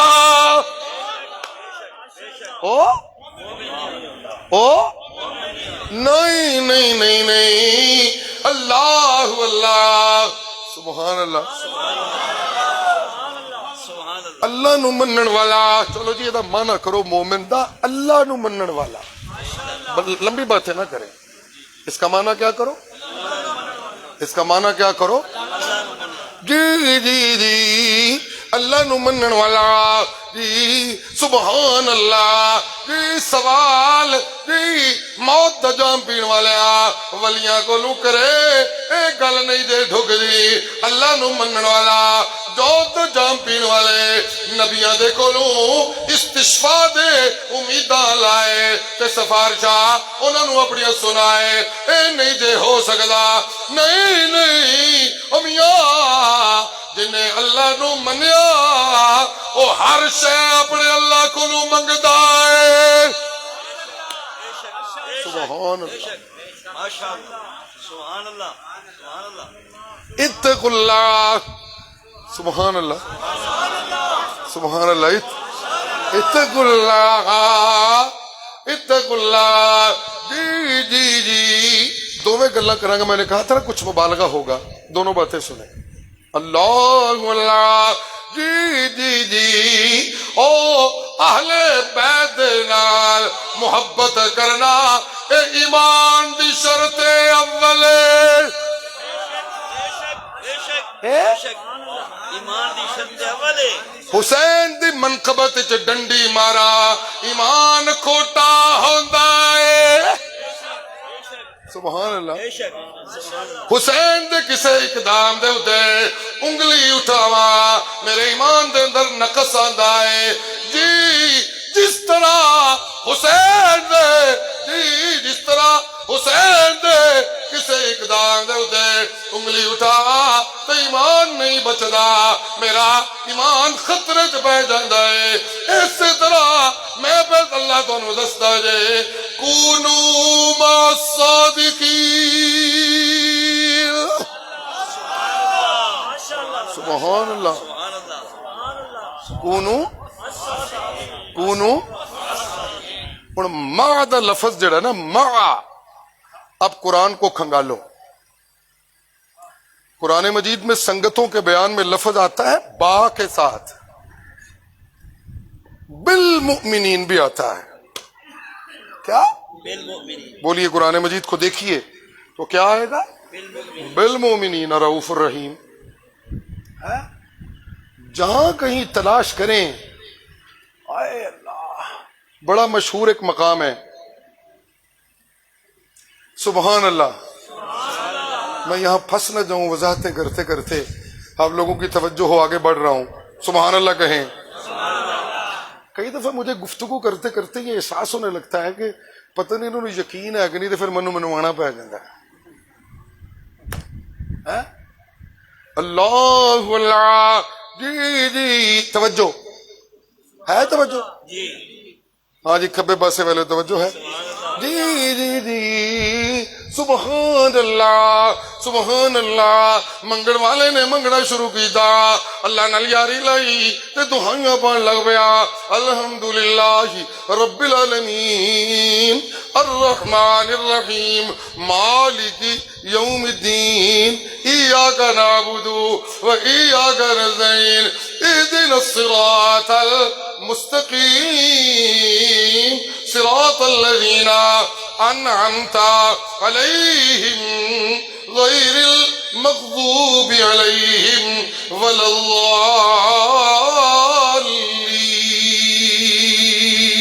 Speaker 1: نہیں نہیں نہیں نہیں، اللہ اللہ سبحان اللہ، اللہ نو منن والا. چلو جی یہ مانا کرو مومن دا اللہ نو منن والا. لمبی باتیں نہ کریں، اس کا معنی کیا کرو، اس کا معنی کیا کرو، جی جی جی اللہ نو منن والا جی سبحان اللہ جی. سوال جی موت دا جام پین والیا ولیاں کو لو کرے اے گل نہیں دے ڈھک جی. اللہ نو منن والا جوت دا جام پین والے نبیاں دے کو لو استشفاء دے امیداں لائے تے سفارشاں انہاں نو اپنی سنائے. اے نہیں جے ہو سکدا، نہیں نہیں او میاں جنہیں اللہ نو منیا وہ ہر شے اپنے اللہ کو نو منگدا ہے. سبحان اللہ،
Speaker 2: سبحان اللہ، سبحان اللہ.
Speaker 1: اتقوا اللہ، سبحان اللہ سبحان اللہ، اتقوا اللہ اتقوا اللہ. جی جی جی دونوں گلاں کراں گا. میں نے کہا تھا نا کچھ مبالغہ ہوگا، دونوں باتیں سنیں. اللہ اللہ جی جی جی او اہل بیت نال محبت کرنا اے ایمان دی شرط اول.
Speaker 2: ایمان دی شرط اول.
Speaker 1: حسین دی منقبت چ ڈنڈی مارا ایمان کھوٹا ہوندا ہے. سبحان اللہ. حسین دے کسے اقدام دے اتے انگلی اٹھاوا میرے ایمان دے اندر نقص آندا ہے. جی جس طرح حسین دے جی جس طرح حسین دے کسے اقدام دے اتے انگلی اٹھاوا تو ایمان نہیں بچدا، میرا ایمان خطرے چ پہ جاندا ہے. اسی طرح میں پہ اللہ تانوں دسدا جے کونو ما صادقین. سبحان اللہ. کونو اور مع دا لفظ جڑا نا مع، اب قرآن کو کھنگالو. قرآن مجید میں سنگتوں کے بیان میں لفظ آتا ہے با کے ساتھ، بالمؤمنین بھی آتا ہے. کیا بولیے قرآن مجید کو دیکھیے تو کیا آئے گا، بالمؤمنین رؤوف الرحیم. جہاں کہیں تلاش کریں آئے اللہ، بڑا مشہور ایک مقام ہے. سبحان اللہ. میں یہاں پھنس نہ جاؤں وضاحتیں کرتے کرتے، آپ لوگوں کی توجہ ہو آگے بڑھ رہا ہوں. سبحان اللہ کہیں. کئی دفعہ مجھے گفتگو کرتے کرتے یہ احساس ہونے لگتا ہے کہ پتہ نہیں انہوں نے یقین ہے کہ نہیں، تو پھر منوانا پہ جاتا ہے. اللہ اللہ جی جی توجہ ہے، توجہ
Speaker 2: جی
Speaker 1: ہاں جی کھبے پاسے والے توجہ ہے. جی جی جی سبحان اللہ سبحان اللہ. منگڑ والے نے منگنا شروع کیتا، اللہ نال یاری لائی تے دعائیاں پڑھن لگ پیا. الحمدللہ رب العالمین الرحمن الرحیم مالک یوم الدین ایاک نعبد و ایاک نستعین اهدنا الصراط المستقیم صراط الذین انعمت علیہم غیر المغضوب علیہم ولا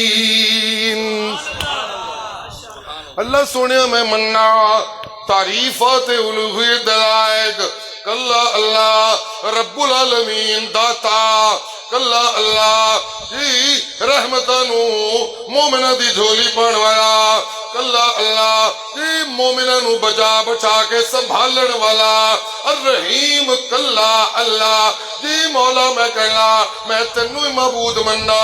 Speaker 1: الضالین. اللہ سونیا میں مننا تعریفات الوہیت دلائق کلا اللہ رب العالمین داتا، کلا اللہ جی رحمتانو مومنہ دی جھولی پڑھ والا، کلا اللہ جی مومنہ نو بچا بچا کے سنبھالن والا. الرحیم کلا اللہ جی مولا میں کہنا میں تینو ہی معبود مننا،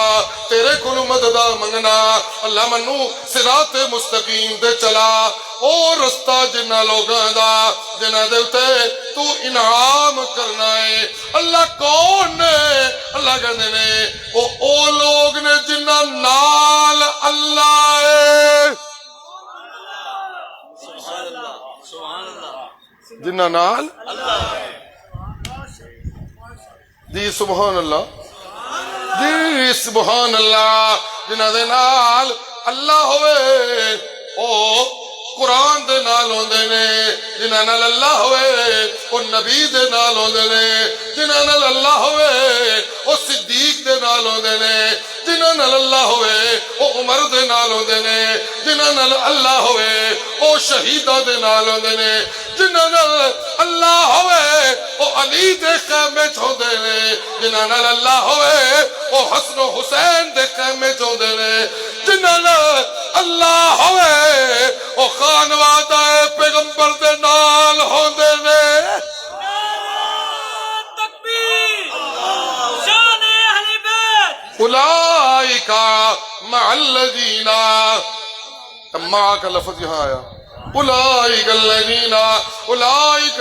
Speaker 1: تیرے کلو مددہ منگنا. اللہ منو صراط مستقیم دے چلا، او رستہ جنہ لوگاں دا جنہ دے اتے تو انعام کرنا ہے. اللہ کون نے؟ اللہ کہنے نے او لوگ نے جنہ نال اللہ ہے. جنہاں نال جی سبحان اللہ جی سبحان اللہ جنہاں دے نال اللہ ہوئے او قرآن دے نال ہوندے نے جنہاں نال اللہ ہوئے او نبی دے نال ہوندے نے جنہاں نال اللہ ہوئے او صدیق دے نال ہوندے نے جنہاں نال اللہ ہوئے او عمر دے نال ہوندے نے جنہاں نال اللہ ہوئے او شہیداں دے نال ہوندے نے جنہاں نال اللہ ہوئے او علی دے خیمے چ ہوندے نے جنہاں نال اللہ ہوئے او حسن و حسین دے خیمے چ ہوندے نے جنہاں نال اللہ ہوئے او خانوادہ پیغمبر دے نال ہوندے نے اولئک مع الذین مع کا لفظ یہاں آیا اولئک الذین اولئک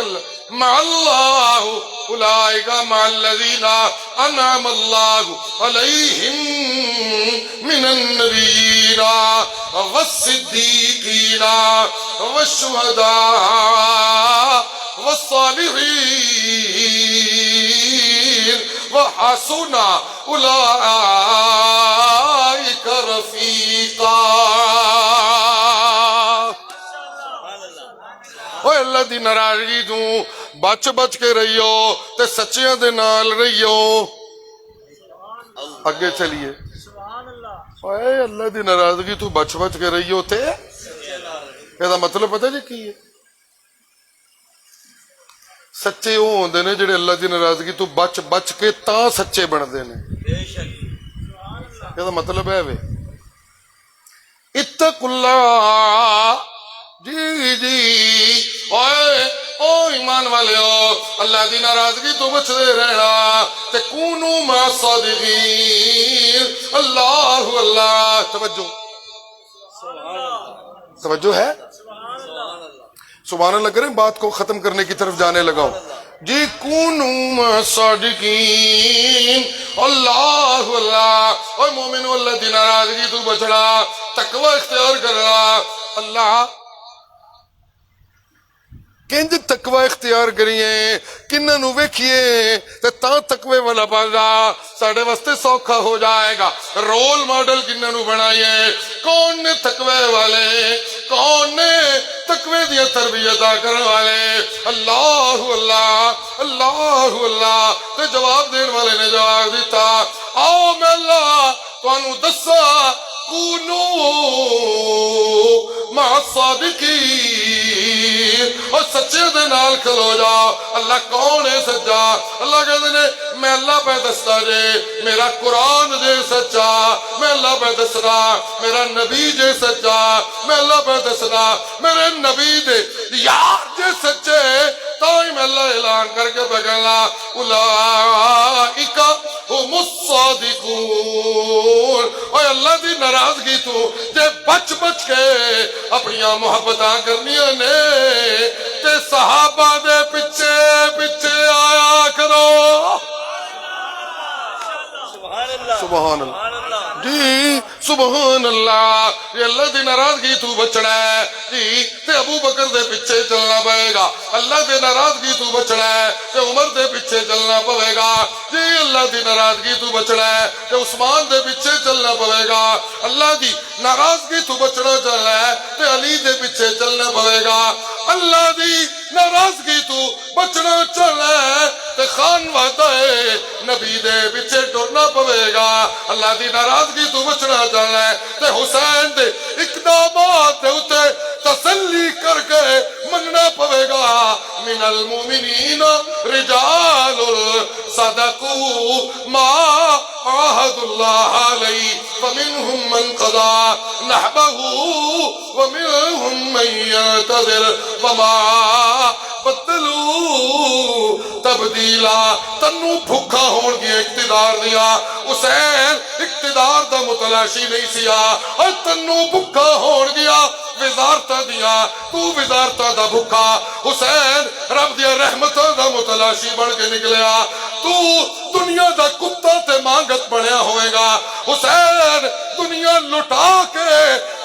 Speaker 1: مع اللہ اولئک مع الذین انعم اللہ علیہم من النبیین والصدیقین والشہداء والصالحین وحسن اولئک رفیقا اوہ اللہ دی ناراضگی تو بچ بچ کے رہیو تے سچیاں دے نال رہیو اگے چلیے اوہ اللہ دی ناراضگی تو بچ بچ کے رہیو تے یہ مطلب پتہ جی کی ہے سچے وہ ہوندے نے جڑے اللہ دی ناراضگی تو بچ بچ کے تاں سچے بندے نے یہ مطلب ہے وے اتقوا اللہ جی جی او ایمان والے ہو اللہ دی ناراضگی تو بچتے رہنا تے کونو مع الصادقین اللہ اللہ توجہ توجہ ہے سبحان اللہ کریں بات کو ختم کرنے کی طرف جانے لگاؤ جی کونو مع الصادقین اللہ اللہ اور مومنو اللہ دی ناراضگی تو بچنا تقوی اختیار کرنا اللہ کنج تقوی اختیار کریے کنہاں نو ویکھیے تے تاں تقوی والا بندہ ساڈے واسطے سوکھا ہو جائے گا رول ماڈل کنہاں نو بنائیے کون نے تقوی والے کون نے تقوی دیا تربیتاں کرن والے اللہ اللہ اللہ اللہ تے جواب دین والے نے جواب دیتا آؤ میں اللہ تانوں دسا کونو مع الصادقین اور سچے دے نال کھلو جا اللہ کون ہے سچا اللہ کہتے ہیں میں اللہ پہ دستا جے میرا قرآن جے سچا میں اللہ پہ دسنا میرا نبی جے سچا میں اللہ پہ دسنا میرے نبی دے یار جے سچے تاہی میں اللہ اعلان کر کے بگلا اولئک ہم الصادقون اور اللہ دی ناراضگی تو جے بچ بچ کے اپنی محبتاں کرنیاں نے تے صحابہ دے پچھے پچھے آیا کرو سبحان اللہ جی سبحان اللہ یہ اللہ دی ناراضگی تو بچنا ہے جی تے ابو بکر دے پیچھے چلنا پڑے گا اللہ دی ناراضگی تو بچنا ہے تے عمر دے پیچھے چلنا پڑے گا جی اللہ دی ناراضگی تو بچنا ہے تے عثمان دے پیچھے چلنا پڑے گا اللہ دی ناراضگی تو بچنا چلنا ہے تے علی دے پیچھے چلنا پڑے گا اللہ دی ناراضگی تو بچنا چلنا ہے تے خانوادہ نبی دے پیچھے ٹرنا پڑے گا اللہ دی ناراضگی تو بچنا چلنا ہے تے حسین دے اقدامات دے اتے تسلی کر کے منگنا پڑے گا من المومنین رجال صدقوا ما عاهد الله علیہ فمنهم من قضى نحبه ومنهم من ينتظر وما بدلوا تبدیلا تنو بھکا ہون کی اقتدار دیا حسین اقتدار دا متلاشی نہیں سیا اور تنو بھکا ہون گیا وزارتا دیا تو وزارتا دا بھکا حسین رب دیا رحمتہ دا متلاشی بڑھ کے نکلیا تو دنیا دا کتا تے مانگت بڑھیا ہوئے گا حسین دنیا لٹا کے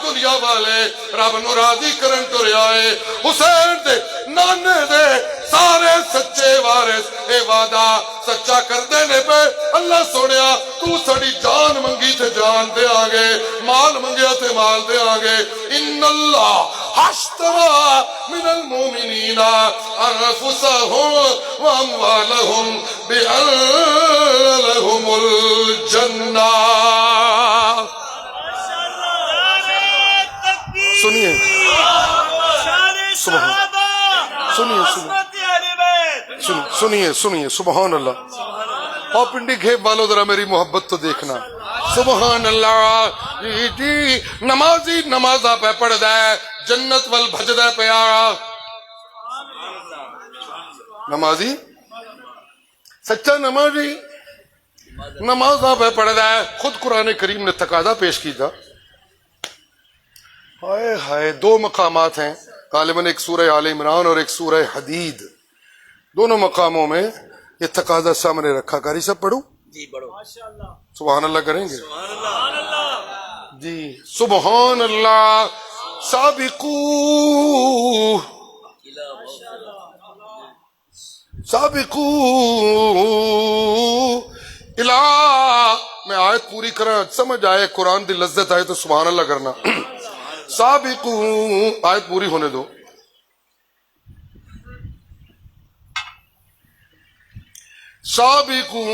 Speaker 1: دنیا والے رب نو راضی کرن ٹریا ہے حسین دے نانے دے سارے سچے وارث اے وعدہ سچا کردے نے پہ اللہ سونیا تو سڑی جان منگی تے جان دے آگے مال منگیا تے مال دے آگے ان اللہ اشترى من المؤمنین انفسهم واموالهم بأن لهم الجنہ. سنیے سنیے سبحان اللہ. اور پنڈی گھیب والوں ذرا میری محبت تو دیکھنا. سبحان اللہ. جی نمازی نمازہ پہ پڑھ دے جنت وال بھج دے پیارا. نمازی سچا نمازی نمازہ پہ پڑھ دے. خود قرآن کریم نے تقاضا پیش کیا. ہائے ہائے دو مقامات ہیں غالباً ایک سورہ آل عمران اور ایک سورہ حدید. دونوں مقاموں میں یہ تقاضا سامنے رکھا. قاری صاحب پڑھوں
Speaker 2: جی پڑھو.
Speaker 1: سبحان اللہ کریں گے جی. سبحان اللہ. سابقو سابقو الہ. میں آیت پوری کرنا سمجھ آئے قرآن دی لذت آئے تو سبحان اللہ کرنا. سابقو آیت پوری ہونے دو. سابقو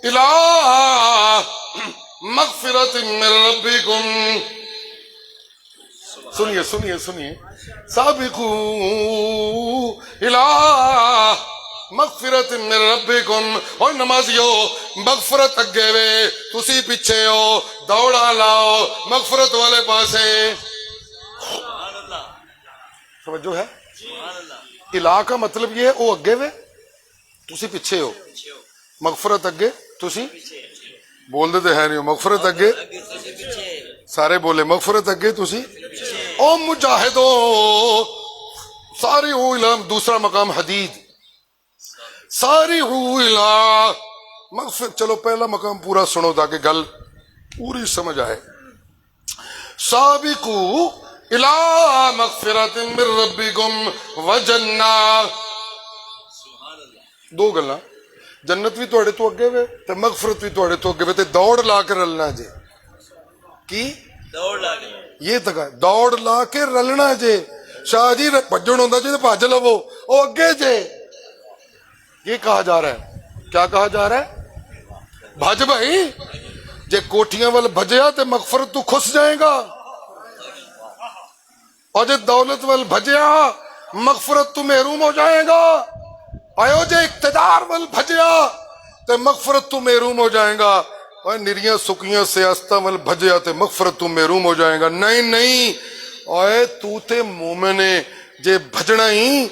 Speaker 1: الہ مغفرت من ربکم. سنیے سنیے سنیے. سابقو الہ مغفرت من ربکم. اور نمازیو مغفرت اگے وے تسی پیچھے ہو. دوڑا لاؤ مغفرت والے پاسے. توجہ ہے. الہ کا مطلب یہ ہے او اگے وے تسی پیچھے ہو. مغفرت اگے تسی بول دیتے ہیں نہیں. مغفرت اگے سارے بولے مغفرت اگے تسی. او مجاہدو ساری ہو الہ. دوسرا مقام حدید ساری ہو الہ مغفرت. چلو پہلا مقام پورا سنو تاکہ گل پوری سمجھ آئے. سابقو الہ مغفرت من ربکم وجنہ. دو گلاں جنت بھی توڑے تو اگے وے تے مغفرت بھی توڑے تو اگے وے. تے دوڑ لا کے رلنا جے کی
Speaker 2: دوڑ لا کے
Speaker 1: یہ تک دوڑ لا کے رلنا جے. شاہ جی بھجن ہوندہ جے تے بھج لو او اگے جے. یہ کہا جا رہا ہے. کیا کہا جا رہا ہے؟ بھج بھائی جے کوٹھیاں وال بھجیا تے مغفرت تو کھس جائے گا. اور جے دولت وال بھجیا مغفرت تو محروم ہو جائے گا. آئیو جے اقتدار وال بھجیا تے مغفرت تو محروم ہو جائے گا. اور نریاں سکیاں سیاستاں وال بھجیا تے مغفرت تو محروم ہو جائے گا. نہیں نہیں اوئے تو تے مومن جے بھجنا ہی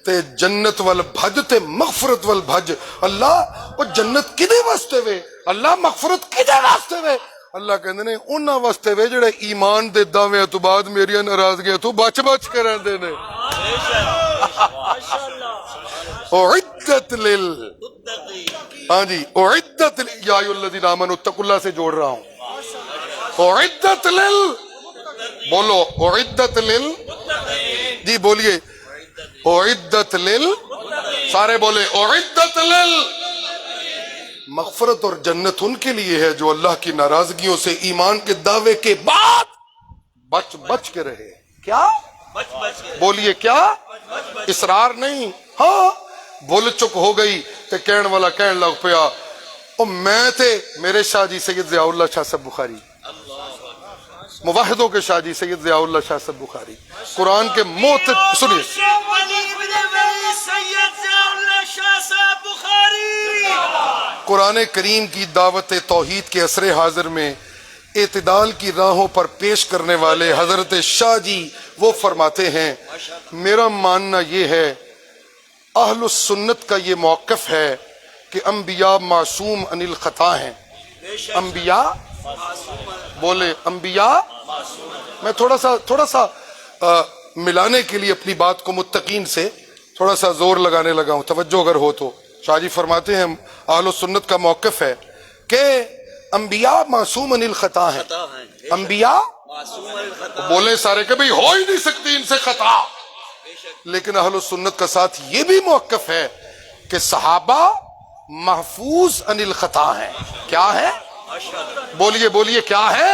Speaker 1: تے جنت وال بھج تے مغفرت وال بھج. اللہ وہ جنت کدے واسطے وے؟ اللہ مغفرت کدے واسطے وے؟ اللہ کہندے نے انہاں واسطے وے جڑے ایمان دے دعویاں تو بعد میری ناراضگیاں تو بچ بچ کے رہندے نے. اعدت لل ہاں جی اعدت یا ایھا الذین آمنوا اتقوا اللہ سے جوڑ رہا ہوں. اعدت لل بولو اعدت لل جی بولیے اعدت لل. سارے بولے اعدت لل. مغفرت اور جنت ان کے لیے ہے جو اللہ کی ناراضگیوں سے ایمان کے دعوے کے بعد بچ بچ کے رہے. کیا بولیے کیا؟ اصرار نہیں. ہاں بھول چک ہو گئی تے کہن والا کہن لگ پیا او میں تے میرے شاہ جی سید ضیاء اللہ شاہ صاحب بخاری موحدوں کے شاہ جی سید ضیاء اللہ شاہ صاحب بخاری قرآن کے موت. سنیے قرآن کریم کی دعوت توحید کے عصر حاضر میں اعتدال کی راہوں پر پیش کرنے والے حضرت شاہ جی وہ فرماتے ہیں میرا ماننا یہ ہے اہل السنت کا یہ موقف ہے کہ انبیاء معصوم عن الخطا ہیں. انبیاء بولے انبیاء. میں تھوڑا سا ملانے کے لیے اپنی بات کو متقین سے تھوڑا سا زور لگانے لگا ہوں. توجہ اگر ہو تو شاہ جی فرماتے ہیں اہل السنت کا موقف ہے کہ انبیاء معصوم عن الخطا ہیں. انبیاء بولے سارے کہ بھئی ہو ہی نہیں سکتی ان سے خطا، لیکن اہل سنت کا ساتھ یہ بھی موقف ہے کہ صحابہ محفوظ عن الخطا ہیں. کیا ہے؟ بولیے بولیے کیا ہے؟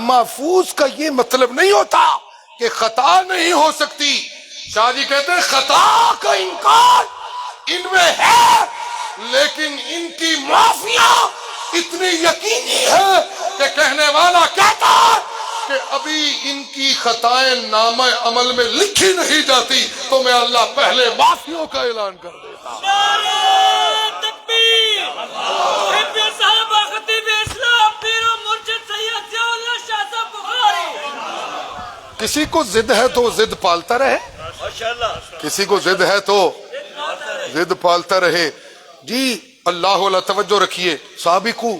Speaker 1: محفوظ کا یہ مطلب نہیں ہوتا کہ خطا نہیں ہو سکتی. شاہ جی کہتے ہیں خطا کا امکان ان میں ہے، لیکن ان کی معافیاں اتنی یقینی ہے کہ کہنے والا کہتا ہے کہ ابھی ان کی خطائیں نامہ عمل میں لکھی نہیں جاتی تو میں اللہ پہلے معافیوں کا اعلان کر دیتا.
Speaker 2: نعرہ تکبیر، حب صحابہ، خطیب اسلام، پیر و مرشد سید ضیاء اللہ شاہ صاحب بخاری.
Speaker 1: کسی کو ضد ہے تو ضد پالتا رہے، کسی کو ضد ہے تو ضد پالتا رہے. جی اللہ اللہ توجہ رکھیے. سابقو،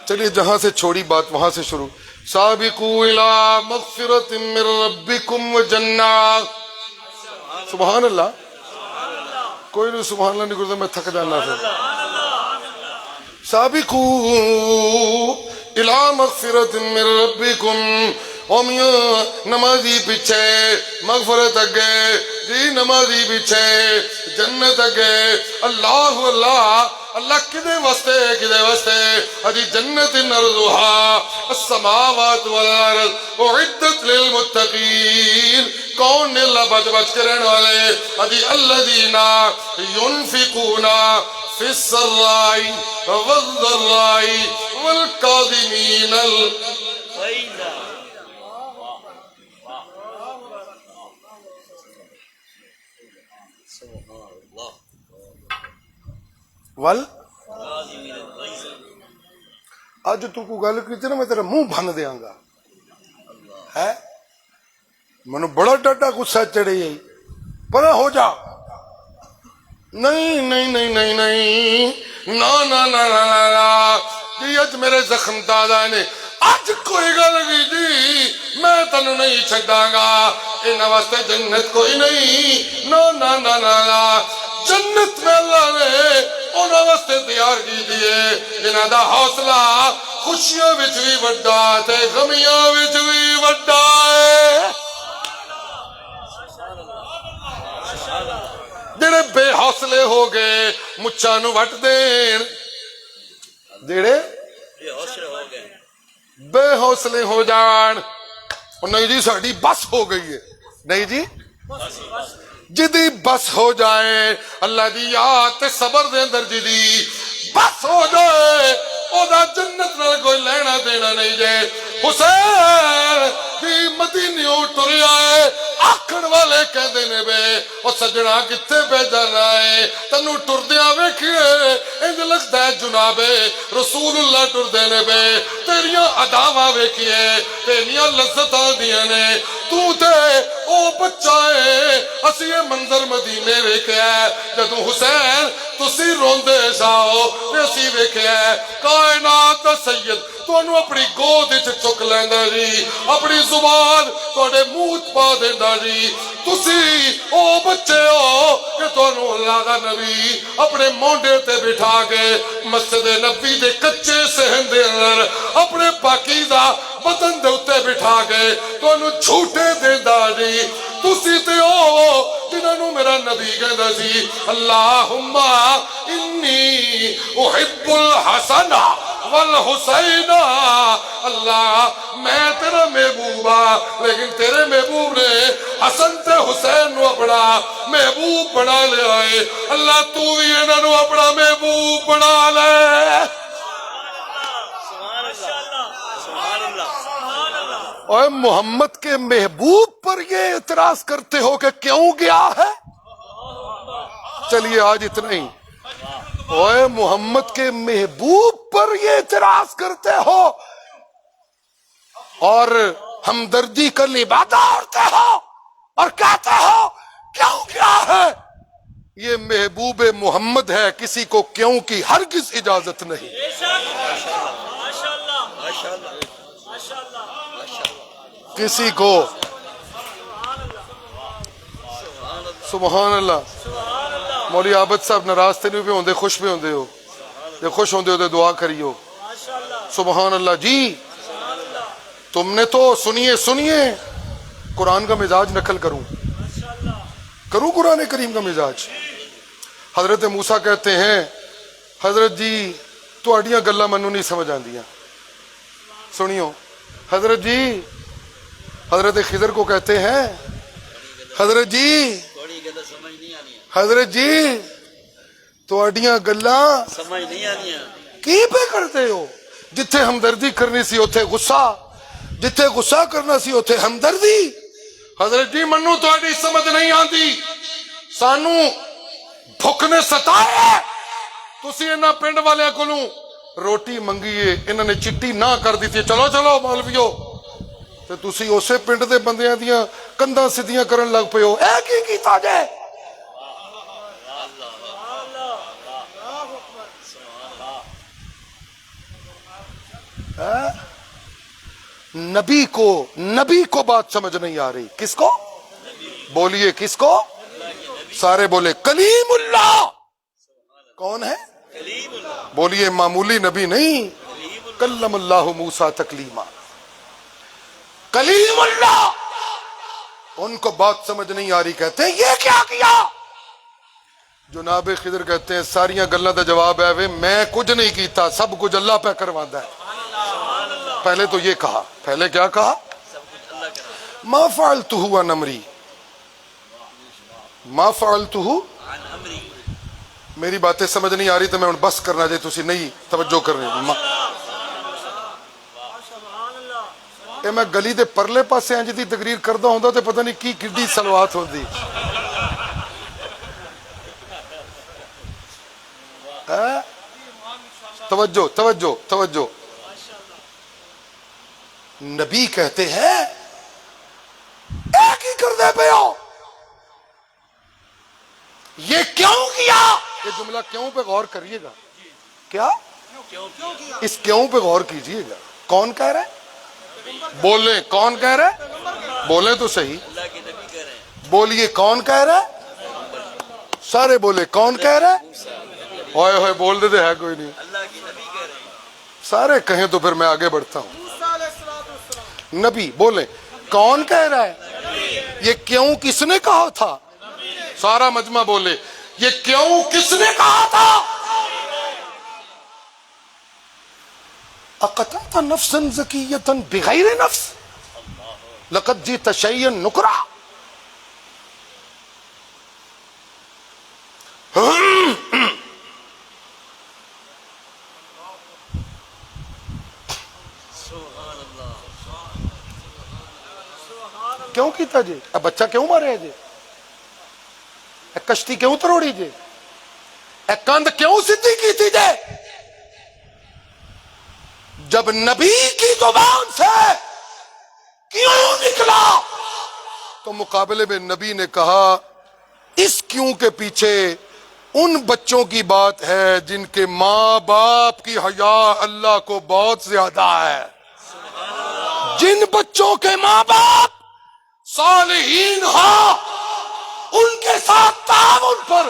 Speaker 1: چلیے جہاں سے چھوڑی بات وہاں سے شروع. سابقو الی مغفرت من ربکم و جنات. سبحان اللہ. کوئی نہیں سبحان اللہ نہیں کرتا، میں تھک جانا پھر. سابقو الی مغفرت من ربکم. نمازی پیچھے مغفرت اگے، جی نمازی پیچھے جنت اگے. اللہ اللہ اللہ کدے واسطے ادھی جنت نرضھا السماوات والارض اعدت للمتقین. کون نے اللہ بچ کے رہنے والے؟ ادھی الذین ينفقون فی السراء والضراء والکاظمین الغیظ. اج تو کو گل کی نا میں تیرا منہ بن دیاں گا. ہے منو بڑا ڈاڈا غصہ چڑھے گئی، پر ہو جا. نہیں نہیں نہیں نہیں نہیں نا نا نا نا نا جی اج میرے زخم دادا نے اج کوئی گل نہیں جی میں تینوں نہیں چھڈاں گا. انہاں واسطے جنت کوئی نہیں. نا نا نا نا جنت میں اللہ نے انہاں واسطے تیار کی دیے جنہاں دا حوصلہ خوشیاں وچ بھی وڈا تے غمیاں وچ بھی وڈا ہے. جڑے بے حوصلے ہو گئے مچھاں نو وٹ دین، جڑے بے حوصلے ہو جان. نہیں جی ساڈی بس ہو گئی ہے. نہیں جی جدی بس ہو جائے اللہ دی یاد تے صبر دے اندر جدی بس ہو جائے او دا جنت نال کوئی لینا دینا نہیں جے. حسین دی مدینیوں ٹریا ہے آکھن والے کہندے نے بے او سجنا کتے پہ جانا ہے تینوں ٹردیاں ویکھیے انج لگدا ہے جناب رسول اللہ ٹردے نے بے تیریاں اداواں ویکھیے تیریاں لذتاں دیاں نے تو تے او بچہ ہے. اسی یہ منظر مدینے ویکھیا ہے جدوں حسین تسی روندے ساؤ تے اسی ویکھیا ہے کائنات دا سید تانوں اپنی گود وچ چک لیندا جی، اپنی زبان تواڈے منہ پا دیندا جی. تسی او بچے ہو کہ تانوں اللہ دا نبی اپنے مونڈے تے بٹھا کے مسجد نبی دے کچے صحن دے اندر اپنے پاکیزہ بدن دے اوتے بٹھا کے تانوں جھوٹے دیندا جی. تسی تے او جنہاں نوں میرا نبی کہندا سی اللہم انی احب الحسن والحسین. اللہ میں تیرا محبوب ہاں لیکن تیرے محبوب نے حسن تے حسین نو اپنا محبوب بنا لیا ہے. اللہ تو بھی انہاں نو اپنا محبوب بنا لے. اور محمد کے محبوب پر یہ اعتراض کرتے ہو کہ کیوں گیا ہے. چلیے آج اتنا ہی. اور محمد کے محبوب پر یہ اعتراض کرتے ہو اور ہمدردی کا لبادہ اوڑھتے ہو اور کہتے ہو کیوں گیا ہے. یہ محبوب محمد ہے، کسی کو کیوں کی ہرگز اجازت نہیں. کسی کو سبحان اللہ مولوی عابد صاحب ناراض تے نہیں پہ ہوندے، خوش پہ ہوندے ہو، جے خوش ہوندے ہو تو دعا کریو. سبحان اللہ. جی تم نے تو سنیے قرآن کا مزاج نقل کروں قرآن کریم کا مزاج. حضرت موسیٰ کہتے ہیں حضرت جی تہاڈیاں گلاں مینوں نہیں سمجھ آندیاں. سنیو حضرت جی، حضرت خضر کو کہتے ہیں حضرت جی تہاڈیاں گلاں
Speaker 2: سمجھ نہیں آنی
Speaker 1: کی پہ کرتے ہو؟ جتھے ہمدردی کرنی سی اوتھے غصہ، جتھے غصہ کرنا سی اوتھے ہمدردی. حضرت جی منو تہاڈی سمجھ نہیں آندی، سانو بھوک نے ستایا. تسی انہاں پنڈ والے کولوں روٹی منگیے، انہاں نے چٹی نہ کر دیتی، چلو چلو مولویو، تے تسی اسے پنڈ دے بندیاں دیاں کندھاں سیدھیاں کرن لگ پئے ہو. اے کی کیتا جے؟ نبی کو بات سمجھ نہیں آ رہی. کس کو بولیے؟ کس کو؟ سارے بولے کلیم اللہ. کون ہے؟ بولیے معمولی نبی نہیں، کلم اللہ موسیٰ تکلیما. کلیم اللہ. ان کو بات سمجھ نہیں آ رہی، کہتے ہیں یہ کیا کیا؟ جناب خضر کہتے ہیں ساریاں گلاں دا جواب ہے وے میں کچھ نہیں کیتا، سب کچھ اللہ پہ کرواندہ ہے. پہلے تو یہ کہا، پہلے کیا کہا؟ ما فعلتہ عن امری، ما فعلتہ. میری باتیں سمجھ نہیں آ رہی تو میں بس کرنا جائے، تسی نہیں توجہ کر رہے. اے میں گلی دے پرلے پاسے انج دی تقریر کردا ہوندا تے پتہ نہیں کی کڈی سلوات ہوندی. توجہ توجہ توجہ. نبی کہتے ہیں ایک ہی کر دے پہ ہو، یہ کیوں کیا؟ یہ جملہ کیوں پہ غور کریے گا. کیا اس کیوں پہ غور کیجئے گا. کون کہہ رہا ہے؟ بولیں کون کہہ رہا ہے؟ بولیں تو صحیح، بولیے کون کہہ رہا ہے؟ سارے بولے کون کہہ رہا ہے؟ ہوئے ہوئے بول دیتے ہے کوئی نہیں. سارے کہیں تو پھر میں آگے بڑھتا ہوں. نبی بولیں کون کہہ رہا ہے؟ یہ کیوں کس نے کہا تھا؟ سارا مجمع بولے یہ کیوں کس نے کہا تھا؟ اقتلت نفسا زکیۃ بغیر نفس لقد جئت شیئا نکرا. کیوں کیتا جی؟ اب بچہ کیوں مارے جی؟ اے کشتی کیوں تروڑی جی؟ اے کند کیوں سدھی کی تھی جی؟ جب نبی کی زبان سے کیوں نکلا تو مقابلے میں نبی نے کہا اس کیوں کے پیچھے ان بچوں کی بات ہے جن کے ماں باپ کی حیا اللہ کو بہت زیادہ ہے. جن بچوں کے ماں باپ صالحین ہو ان کے ساتھ تعاون پر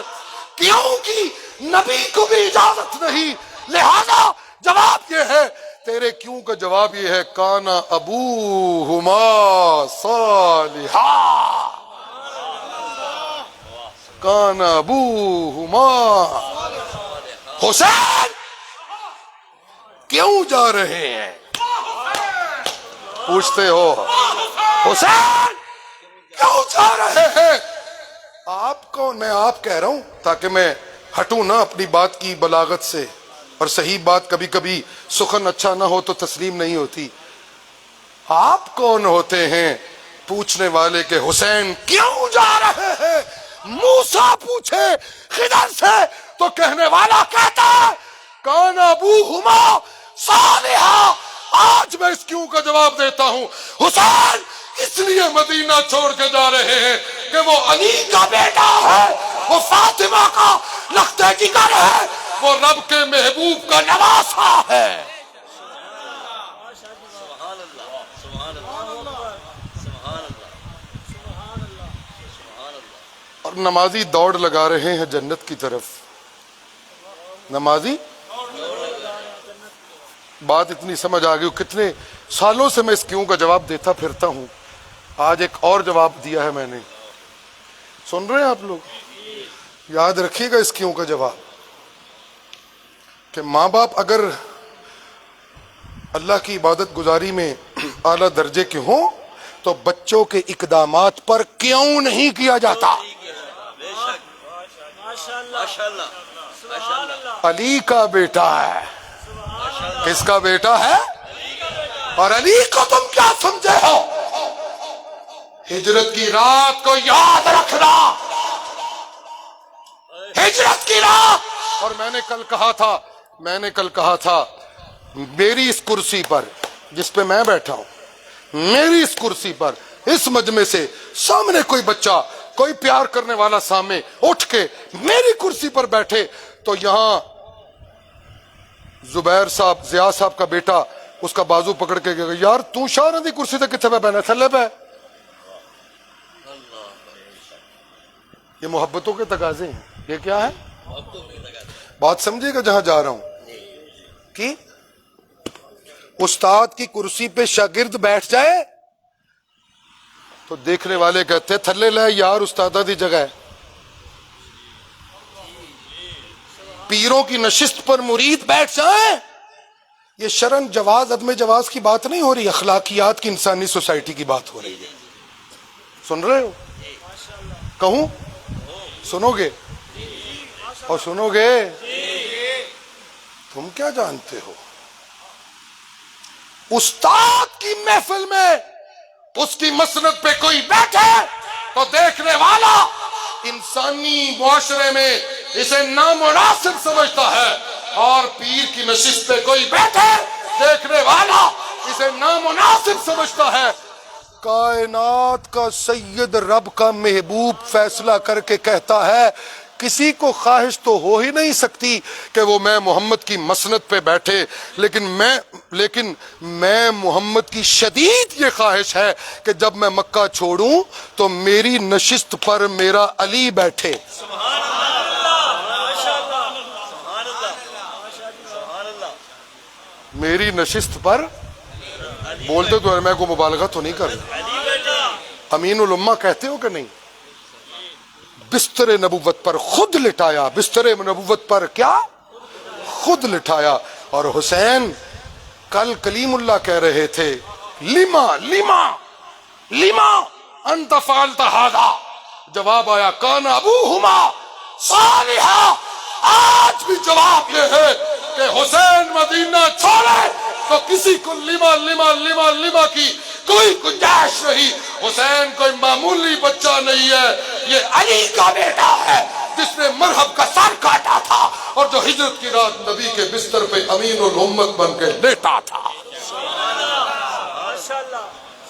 Speaker 1: کیوں کی نبی کو بھی اجازت نہیں. لہذا جواب یہ ہے، تیرے کیوں کا جواب یہ ہے کانا ابوہما صالحا. کانا ابوہما. حسین کیوں جا رہے ہیں؟ پوچھتے ہو حسین کیوں جا رہے ہیں؟ آپ کو میں آپ کہہ رہا ہوں تاکہ میں ہٹوں نہ اپنی بات کی بلاغت سے، اور صحیح بات کبھی کبھی سخن اچھا نہ ہو تو تسلیم نہیں ہوتی. آپ کون ہوتے ہیں پوچھنے والے کہ حسین کیوں جا رہے ہیں؟ موسیٰ پوچھے خضر سے تو کہنے والا کہتا ہے کان ابوہما صالحا. آج میں اس کیوں کا جواب دیتا ہوں. حسین اس لیے مدینہ چھوڑ کے جا رہے ہیں کہ وہ علی کا بیٹا ہے، وہ فاطمہ کا لخت جگر ہے، وہ رب کے محبوب کا نواسا ہے. اور نمازی دوڑ لگا رہے ہیں جنت کی طرف. نمازی بات اتنی سمجھ آ گئی. کتنے سالوں سے میں اس کیوں کا جواب دیتا پھرتا ہوں. آج ایک اور جواب دیا ہے میں نے. سن رہے ہیں آپ لوگ؟ یاد رکھیے گا اس کیوں کا جواب کہ ماں باپ اگر اللہ کی عبادت گزاری میں اعلیٰ درجے کے ہوں تو بچوں کے اقدامات پر کیوں نہیں کیا جاتا؟ علی کا بیٹا ہے. کس کا بیٹا ہے؟ اور علی کو تم کیا سمجھے ہو؟ ہجرت کی رات کو یاد رکھنا. ہجرت کی رات. اور میں نے کل کہا تھا میری اس کرسی پر جس پہ میں بیٹھا ہوں، میری اس کرسی پر اس مجمع سے سامنے کوئی بچہ، کوئی پیار کرنے والا سامنے اٹھ کے میری کرسی پر بیٹھے تو یہاں زبیر صاحب، ضیاء صاحب کا بیٹا اس کا بازو پکڑ کے کہے گا یار تو شاہ دی کرسی تے کتنے پہ بہنا تھلے پہ. یہ محبتوں کے تقاضے ہیں. یہ کیا ہے؟ بات سمجھے گا جہاں جا رہا ہوں کہ استاد کی کرسی پہ شاگرد بیٹھ جائے تو دیکھنے والے کہتے تھلے لے یار استادہ دی جگہ ہے. پیروں کی نشست پر مرید بیٹھ جائے. یہ شرن جواز عدم جواز کی بات نہیں ہو رہی، اخلاقیات کی انسانی سوسائٹی کی بات ہو رہی ہے. سن رہے ہو؟ کہوں؟ سنو گے؟ اور سنو گے؟ تم کیا جانتے ہو؟ استاد کی محفل میں اس کی مسند پہ کوئی بیٹھے تو دیکھنے والا انسانی معاشرے میں اسے نامناسب سمجھتا ہے، اور پیر کی نشست پہ کوئی بیٹھے دیکھنے والا اسے نامناسب سمجھتا ہے. کائنات کا سید رب کا محبوب فیصلہ کر کے کہتا ہے کسی کو خواہش تو ہو ہی نہیں سکتی کہ وہ میں محمد کی مسند پہ بیٹھے، لیکن میں محمد کی شدید یہ خواہش ہے کہ جب میں مکہ چھوڑوں تو میری نشست پر میرا علی بیٹھے. میری نشست پر بولتے تو میں کو مبالغہ تو نہیں کر رہا. امین الامہ کہتے ہو کہ نہیں؟ بستر نبوت پر خود لٹایا. بستر نبوت پر کیا؟ خود لٹایا. اور حسین کل کلیم اللہ کہہ رہے تھے لما لما لما انت فعلت هذا. جواب آیا کان ابوہما صالحا. آج بھی جواب یہ ہے کہ حسین مدینہ چھوڑے تو کسی کو لما لما لما لما کی کوئی گنجائش نہیں. حسین کوئی معمولی بچہ نہیں ہے، یہ علی کا بیٹا ہے جس نے مرحب کا سر کاٹا تھا اور جو ہجرت کی رات نبی کے بستر پہ امین الامت بن کے لیٹا تھا.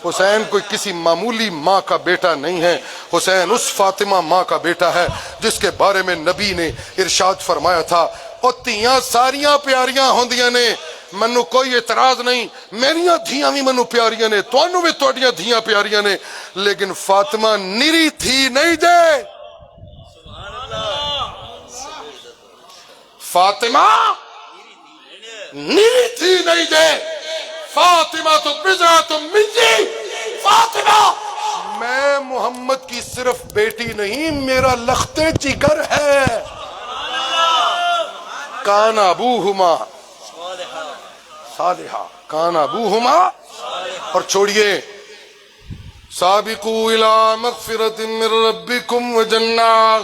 Speaker 1: حسین کوئی کسی معمولی ماں کا بیٹا نہیں ہے. حسین اس فاطمہ ماں کا بیٹا ہے جس کے بارے میں نبی نے ارشاد فرمایا تھا او تیاں ساریاں پیاریاں ہوندیاں نے، منو کوئی اعتراض نہیں، میریاں دھیاں بھی منو پیاریاں نے، توانو بھی توڑیاں دھیاں پیاریاں نے، لیکن فاطمہ نری تھی نہیں دے. فاطمہ نری تھی نہیں دے. فاطمہ تو بضعۃ منی. فاطمہ میں محمد کی صرف بیٹی نہیں، میرا لخت جگر ہے. کان ابوہما صالحا. کان ابوہما. اور چھوڑیے سابقوا الی مغفرۃ من ربکم وجنات.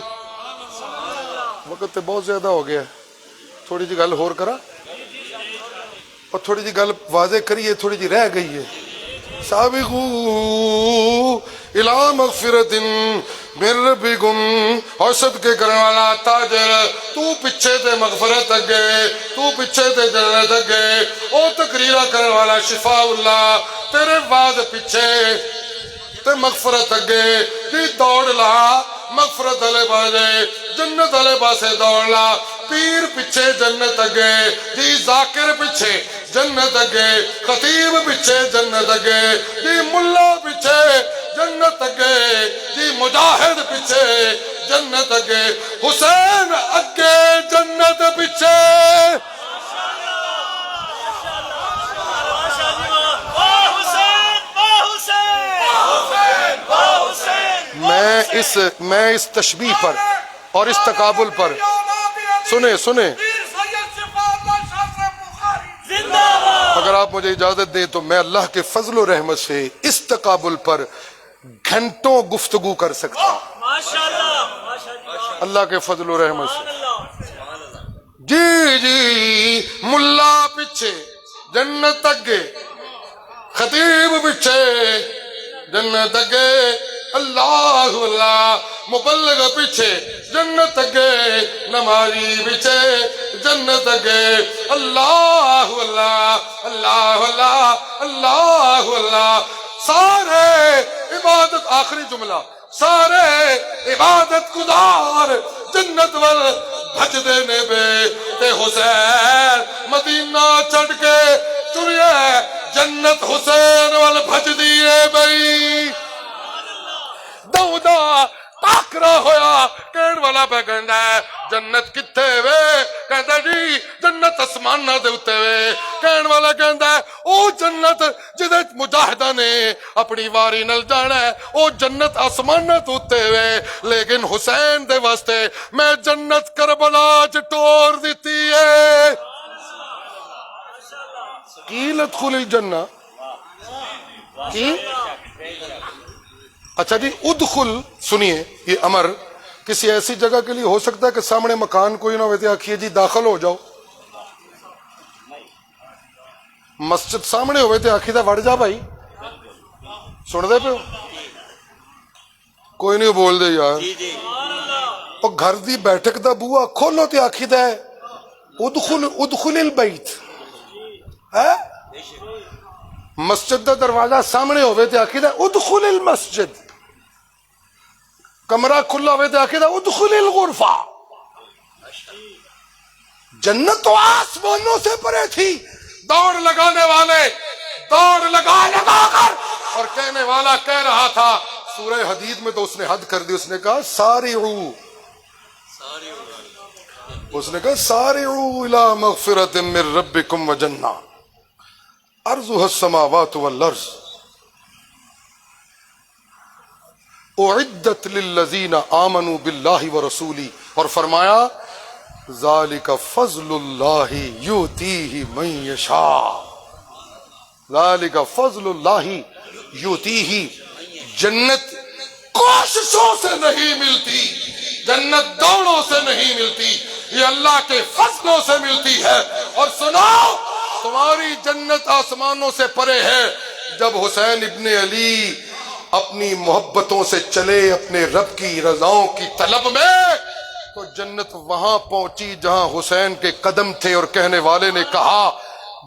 Speaker 1: وقت تو بہت زیادہ ہو گیا، تھوڑی جی گل اور کرا اور تھوڑی جی گل واضح کریے، تھوڑی جی رہ گئی ہے. سابقوا الی مغفرۃ من ربکم. اور صدقے کرنے والا تاجر تو پیچھے تے مغفرت اگے، تو پیچھے تے جنت اگے. او تقریرہ کرنے والا شفاء اللہ تیرے بعد پیچھے تے مغفرت اگے. جی دوڑ لا مغفرت والے پاسے، جنت والے پاسے دوڑ لا. پیر پیچھے جنت اگے، جی ذاکر پیچھے جنت اگے، خطیب پیچھے جنت اگے، جی ملا پیچھے جنت اگے جی مجاہد پیچھے جنت اگے حسین اگے جنت پیچھے میں اس تشبیہ پر اور اس تقابل پر سنیں اگر آپ مجھے اجازت دیں تو میں اللہ کے فضل و رحمت سے اس تقابل پر گھنٹوں گفتگو کر سکتا ہوں اللہ کے فضل و رحمت سے جی ملا پیچھے جنت اگے خطیب پیچھے جنت اگے اللہ اللہ مبلغ پیچھے جنت اگے نمازی پیچھے جنت اگے اللہ اللہ اللہ اللہ اللہ اللہ سارے عبادت آخری جملہ سارے عبادت گزار جنت ول بھج دینے بے تے حسین مدینہ چڑھ کے چڑیے جنت حسین ول بھج دیے بئی دودا ٹاکرا ہویا کہن والا پہ کہندا ہے جنت کتھے وے کہندا جی جنت اسماناں دے اوتے وے کہن والا کہندا ہے او جنت جدے مجاہداں نے اپنی واری نال جانا ہے او جنت آسماناں تے اوتے وے لیکن حسین دے واسطے میں جنت کربلا چ ٹور دتی ہے قیل ادخل الجنہ کی اچھا جی ادخل سنیے یہ امر کسی ایسی جگہ کے لیے ہو سکتا ہے کہ سامنے مکان کوئی نہ ہوتے آکھیے جی داخل ہو جاؤ مسجد سامنے ہوئے تھے آخی تھا وڑ جا بھائی سن دے پہ کوئی نہیں بول دے یار اور گھر دی بیٹھک دا بوا کھولو تے آخی تھا ادخل البیت ہے مسجد دا دروازہ سامنے ہوئے تھے آخی تھا ادخل المسجد کمرہ کھلا ہوئے تھے آخی تھا ادخل الغرفہ جنت تو آسمانوں سے پرے تھی دوڑ لگانے والے دوڑ لگا کر اور کہنے والا کہہ رہا تھا سورہ حدید میں تو اس نے حد کر دی اس نے کہا سارعو الی مغفرت من ربکم وجنہ ارضها السماوات والارض اعدت للذین آمنوا باللہ ورسولہ اور فرمایا ذالک فضل اللہ یؤتیہ من یشاء ذالک فضل اللہ یؤتیہ جنت کوششوں سے نہیں ملتی جنت دوڑوں سے نہیں ملتی یہ اللہ کے فضلوں سے ملتی ہے اور سنو تمہاری جنت آسمانوں سے پرے ہے جب حسین ابن علی اپنی محبتوں سے چلے اپنے رب کی رضاؤں کی طلب میں تو جنت وہاں پہنچی جہاں حسین کے قدم تھے اور کہنے والے نے کہا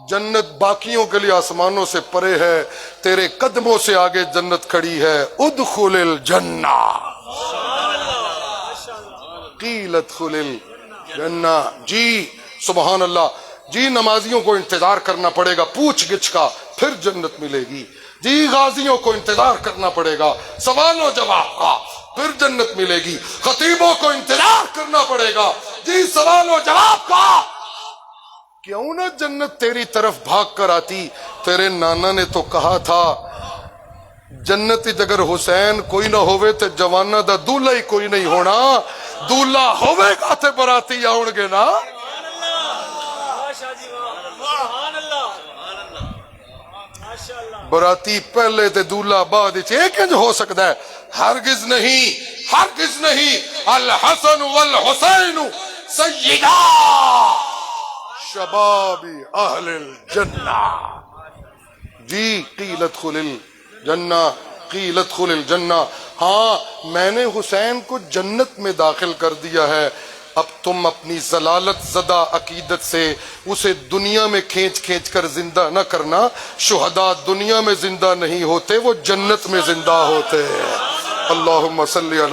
Speaker 1: جنت باقیوں کے لیے آسمانوں سے پرے ہے تیرے قدموں سے آگے جنت کھڑی ہے ادخل الجنہ قیل ادخل الجنہ جی سبحان اللہ جی نمازیوں کو انتظار کرنا پڑے گا پوچھ گچھ کا پھر جنت ملے گی جی غازیوں کو انتظار کرنا پڑے گا سوال و جواب کا پھر جنت ملے گی خطیبوں کو انتظار کرنا پڑے گا جی سوال و جواب کا کیوں نہ جنت تیری طرف بھاگ کر آتی تیرے نانا نے تو کہا تھا جنت اگر حسین کوئی نہ ہوئے تو جوانا دا دولہ ہی کوئی نہیں ہونا دولہ ہوئے گا تے براتی آؤں گے نا براتی پہلے تے دولہ بعد ایک انج ہو سکتا ہے ہرگز نہیں الحسن والحسین سیدہ شباب اہل الجنہ جی قیل ادخل الجنہ ہاں میں نے حسین کو جنت میں داخل کر دیا ہے اب تم اپنی ضلالت زدہ عقیدت سے اسے دنیا میں کھینچ کر زندہ نہ کرنا شہداء دنیا میں زندہ نہیں ہوتے وہ جنت میں زندہ ہوتے ہیں اللہم صلی علی